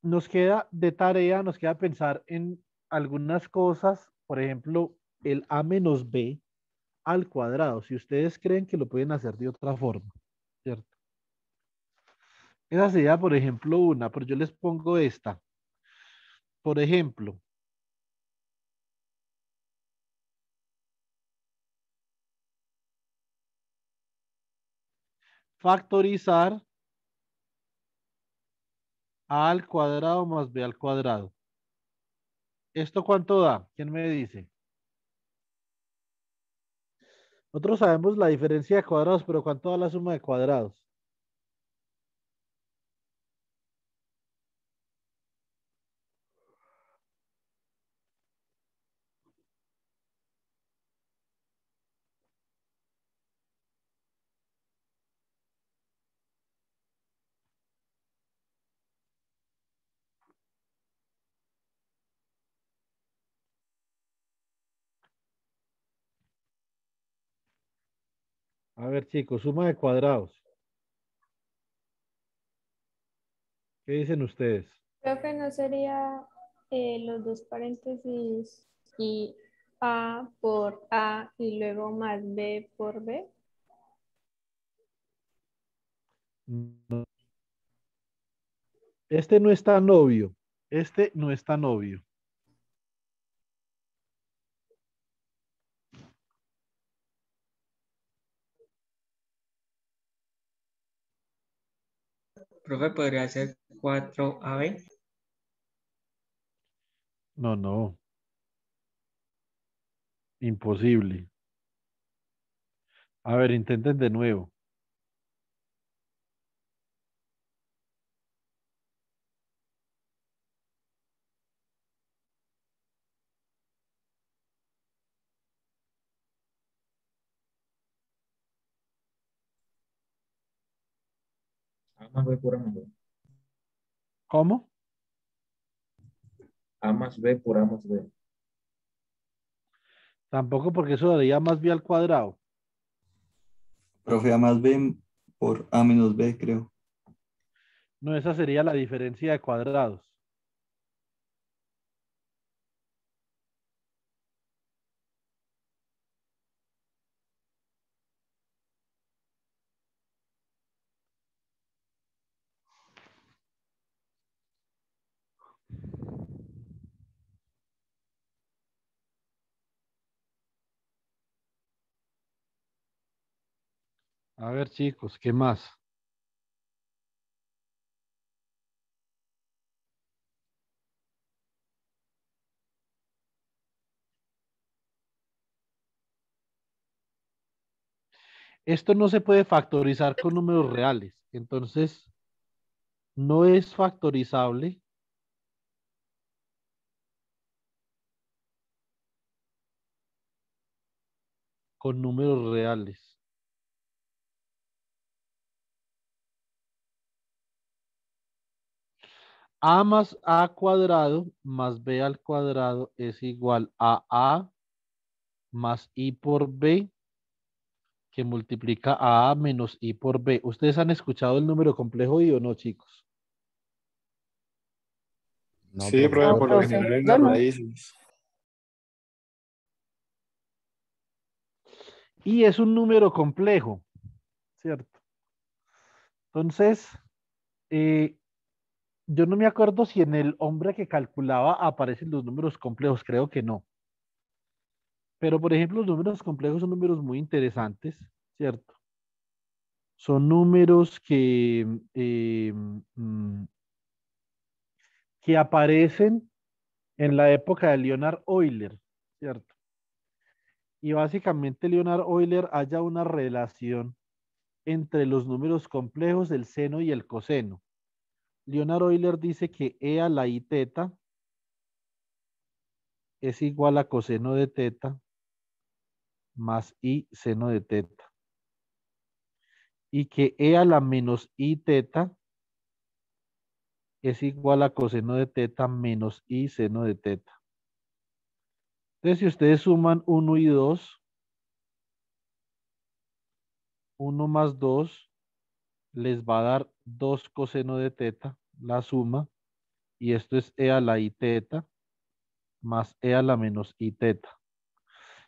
nos queda de tarea, nos queda pensar en algunas cosas, por ejemplo, el a menos b al cuadrado, si ustedes creen que lo pueden hacer de otra forma, ¿cierto? Esa sería, por ejemplo, una, pero yo les pongo esta. Por ejemplo, factorizar a al cuadrado más b al cuadrado. ¿Esto cuánto da? ¿Quién me dice? Nosotros sabemos la diferencia de cuadrados, pero ¿cuánto da la suma de cuadrados? A ver, chicos, suma de cuadrados. ¿Qué dicen ustedes? Profe, ¿no sería los dos paréntesis y A por A y luego más B por B? No. Este no es tan obvio. Este no es tan obvio. Profe, podría ser 4AB. No, no. Imposible. A ver, intenten de nuevo. A más B por A más B. ¿Cómo? A más B por A más B. Tampoco porque eso daría más b al cuadrado. Profe, A más B por A menos B, creo. No, esa sería la diferencia de cuadrados. A ver, chicos, ¿qué más? Esto no se puede factorizar con números reales. Entonces, no es factorizable con números reales. A más A cuadrado más B al cuadrado es igual a A más I por B que multiplica a A menos I por B. ¿Ustedes han escuchado el número complejo I o no, chicos? No, Sí, profe. profe, No, por lo profe, general es yo las no. raíces. Y es un número complejo, ¿cierto? Entonces, eh, yo no me acuerdo si en el hombre que calculaba aparecen los números complejos, creo que no. Pero, por ejemplo, los números complejos son números muy interesantes, ¿cierto? Son números mm, que aparecen en la época de Leonard Euler, ¿cierto? Y básicamente Leonard Euler halla una relación entre los números complejos, el seno y el coseno. Leonard Euler dice que E a la I teta es igual a coseno de teta más I seno de teta. Y que E a la menos I teta es igual a coseno de teta menos I seno de teta. Entonces, si ustedes suman 1 y 2, 1 más 2 les va a dar 2 coseno de teta, la suma, y esto es e a la i teta más e a la menos i teta.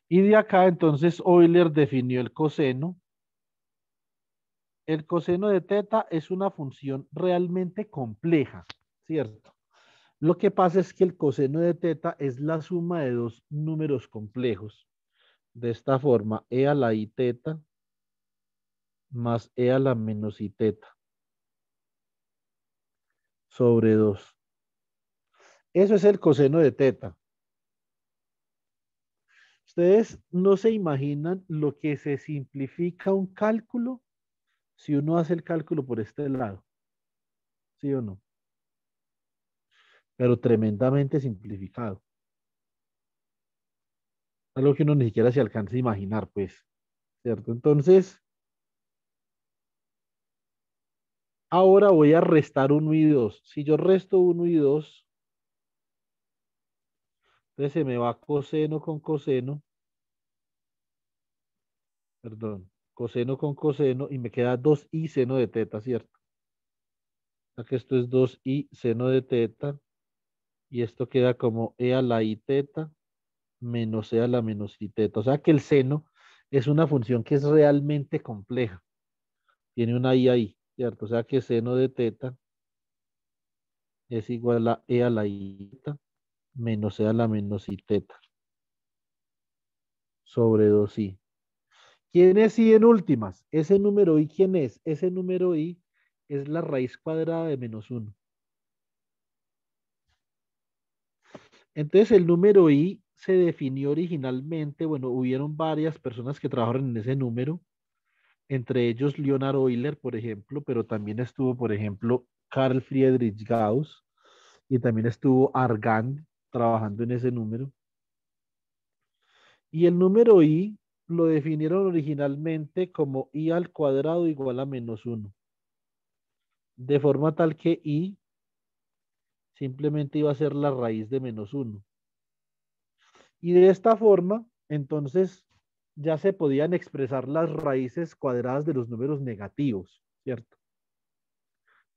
Y de acá entonces Euler definió el coseno. El coseno de teta es una función realmente compleja, ¿cierto? Lo que pasa es que el coseno de teta es la suma de dos números complejos. De esta forma, e a la i teta más e a la menos i teta sobre 2. Eso es el coseno de teta. Ustedes no se imaginan lo que se simplifica un cálculo si uno hace el cálculo por este lado. ¿Sí o no? Pero tremendamente simplificado. Algo que uno ni siquiera se alcanza a imaginar, pues. ¿Cierto? Entonces, ahora voy a restar 1 y 2. Si yo resto 1 y 2, entonces se me va coseno con coseno. Perdón. Coseno con coseno y me queda 2i seno de teta, ¿cierto? O sea que esto es 2i seno de teta. Y esto queda como e a la i teta menos e a la menos i teta. O sea que el seno es una función que es realmente compleja. Tiene una i ahí, ¿cierto? O sea que seno de teta es igual a e a la i teta menos e a la menos i teta sobre 2i. ¿Quién es i en últimas? Ese número i, ¿quién es? Ese número i es la raíz cuadrada de menos 1. Entonces el número i se definió originalmente, bueno, hubieron varias personas que trabajaron en ese número, entre ellos Leonhard Euler, por ejemplo, pero también estuvo, por ejemplo, Carl Friedrich Gauss y también estuvo Argand trabajando en ese número. Y el número i lo definieron originalmente como i al cuadrado igual a menos 1. De forma tal que i simplemente iba a ser la raíz de menos 1. Y de esta forma, entonces, ya se podían expresar las raíces cuadradas de los números negativos, ¿cierto?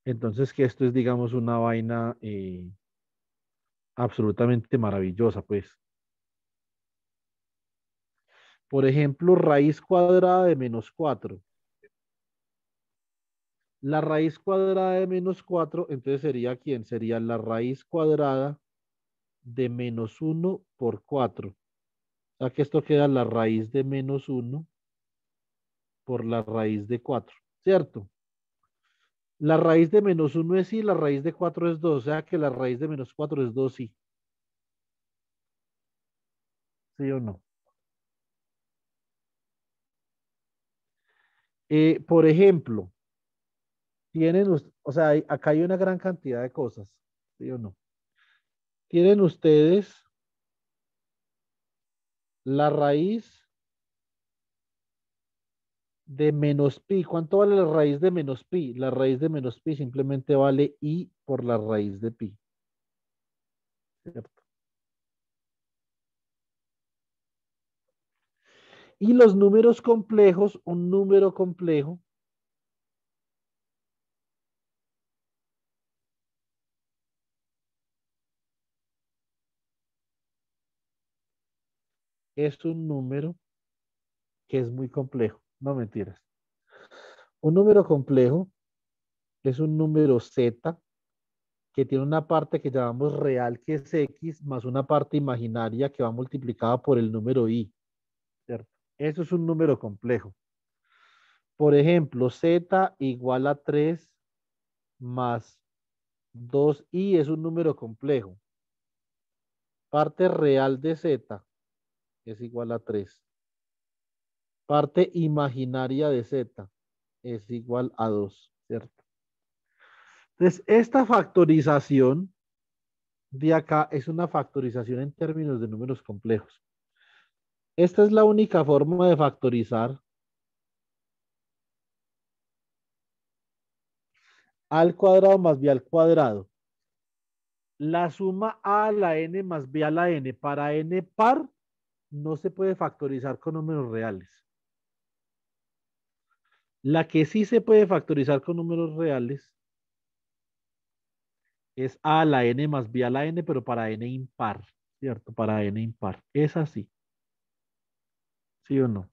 Entonces, que esto es, digamos, una vaina absolutamente maravillosa, pues. Por ejemplo, raíz cuadrada de menos 4. La raíz cuadrada de menos 4, entonces sería ¿quién? Sería la raíz cuadrada de menos 1 por 4. O sea que esto queda la raíz de menos 1 por la raíz de 4, ¿cierto? La raíz de menos 1 es i, la raíz de 4 es 2, o sea que la raíz de menos 4 es 2i. ¿Sí o no? Por ejemplo, o sea, acá hay una gran cantidad de cosas, ¿sí o no? Tienen ustedes la raíz de menos pi. ¿Cuánto vale la raíz de menos pi? La raíz de menos pi simplemente vale i por la raíz de pi. ¿Cierto? Y los números complejos, un número complejo es un número que es muy complejo. No mentiras. Un número complejo es un número z que tiene una parte que llamamos real, que es x, más una parte imaginaria que va multiplicada por el número i. ¿Cierto? Eso es un número complejo. Por ejemplo, z igual a 3 más 2i es un número complejo. Parte real de z es igual a 3. Parte imaginaria de z es igual a 2, ¿cierto? Entonces, esta factorización de acá es una factorización en términos de números complejos. Esta es la única forma de factorizar a al cuadrado más b al cuadrado. La suma a la n más b a la n para n par no se puede factorizar con números reales. La que sí se puede factorizar con números reales es a a la n más b a la n, pero para n impar, ¿cierto? Para n impar. Es así, ¿sí o no?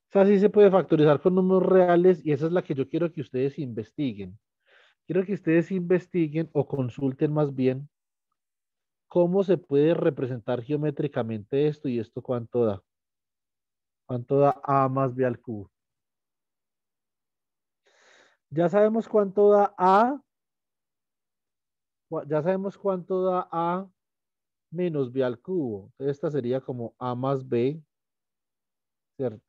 Esa sí se puede factorizar con números reales y esa es la que yo quiero que ustedes investiguen. Quiero que ustedes investiguen o consulten más bien cómo se puede representar geométricamente esto y esto cuánto da. ¿Cuánto da a más b al cubo? Ya sabemos cuánto da a, ya sabemos cuánto da a menos b al cubo. Entonces esta sería como a más b, ¿cierto?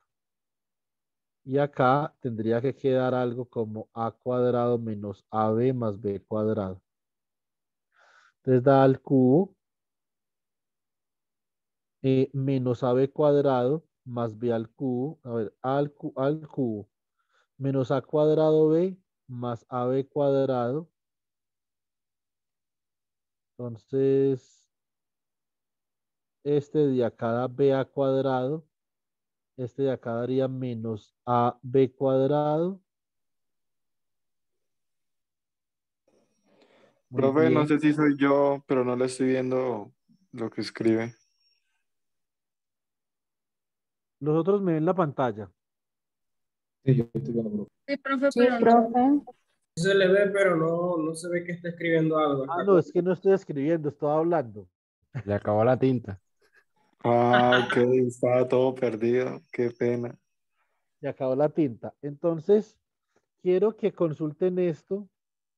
Y acá tendría que quedar algo como a cuadrado menos ab más b cuadrado. Entonces da al cubo menos ab cuadrado más b al cubo. A ver, al cubo menos a cuadrado b más ab cuadrado. Entonces, este de acá da b a cuadrado. Este de acá daría menos ab cuadrado. Muy Profe, no bien. sé si soy yo, pero no le estoy viendo lo que escribe. Los otros me ven la pantalla. Sí, yo estoy viendo, bro. Sí, profe, Sí, pero no. profe. Se le ve, pero no se ve que está escribiendo algo. Ah, Está no, es que no estoy escribiendo, estoy hablando. Le acabó la tinta. Ah, ok, estaba todo perdido. Qué pena. Se acabó la tinta. Entonces, quiero que consulten esto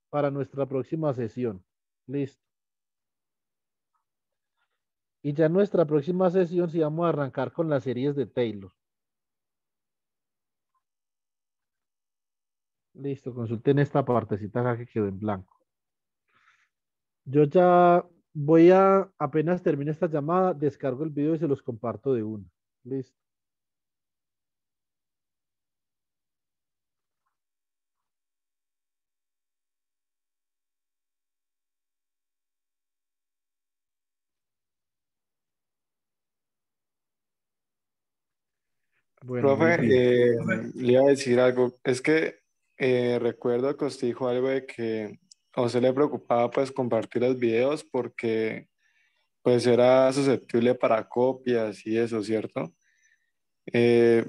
para nuestra próxima sesión. Listo. Y ya en nuestra próxima sesión sí vamos a arrancar con las series de Taylor. Listo, consulten esta partecita acá que quedó en blanco. Yo ya voy a, apenas termine esta llamada, descargo el video y se los comparto de una. Listo. Bueno, muy Profe, bien. le iba a decir algo. Es que recuerdo que usted dijo algo de que a usted le preocupaba pues compartir los videos porque pues era susceptible para copias y eso, ¿cierto? Eh,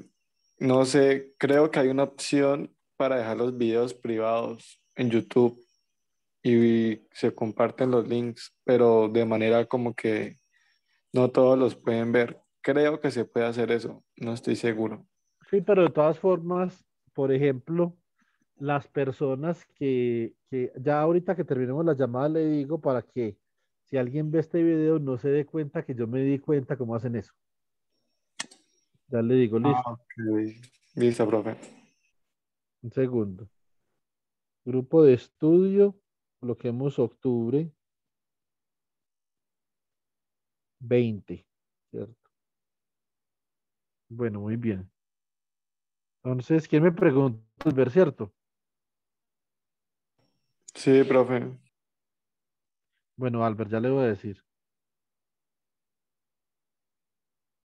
no sé, creo que hay una opción para dejar los videos privados en YouTube y se comparten los links, pero de manera como que no todos los pueden ver. Creo que se puede hacer eso, no estoy seguro. Sí, pero de todas formas, por ejemplo, las personas que ya ahorita que terminemos la llamada le digo para que si alguien ve este video no se dé cuenta que yo me di cuenta cómo hacen eso. Ya le digo, Ah, listo. ok. Listo, profe. Un segundo. Grupo de estudio, coloquemos octubre 20, ¿cierto? Bueno, muy bien. Entonces, ¿quién me pregunta? Ver, ¿cierto? Sí, profe. Bueno, Albert, ya le voy a decir.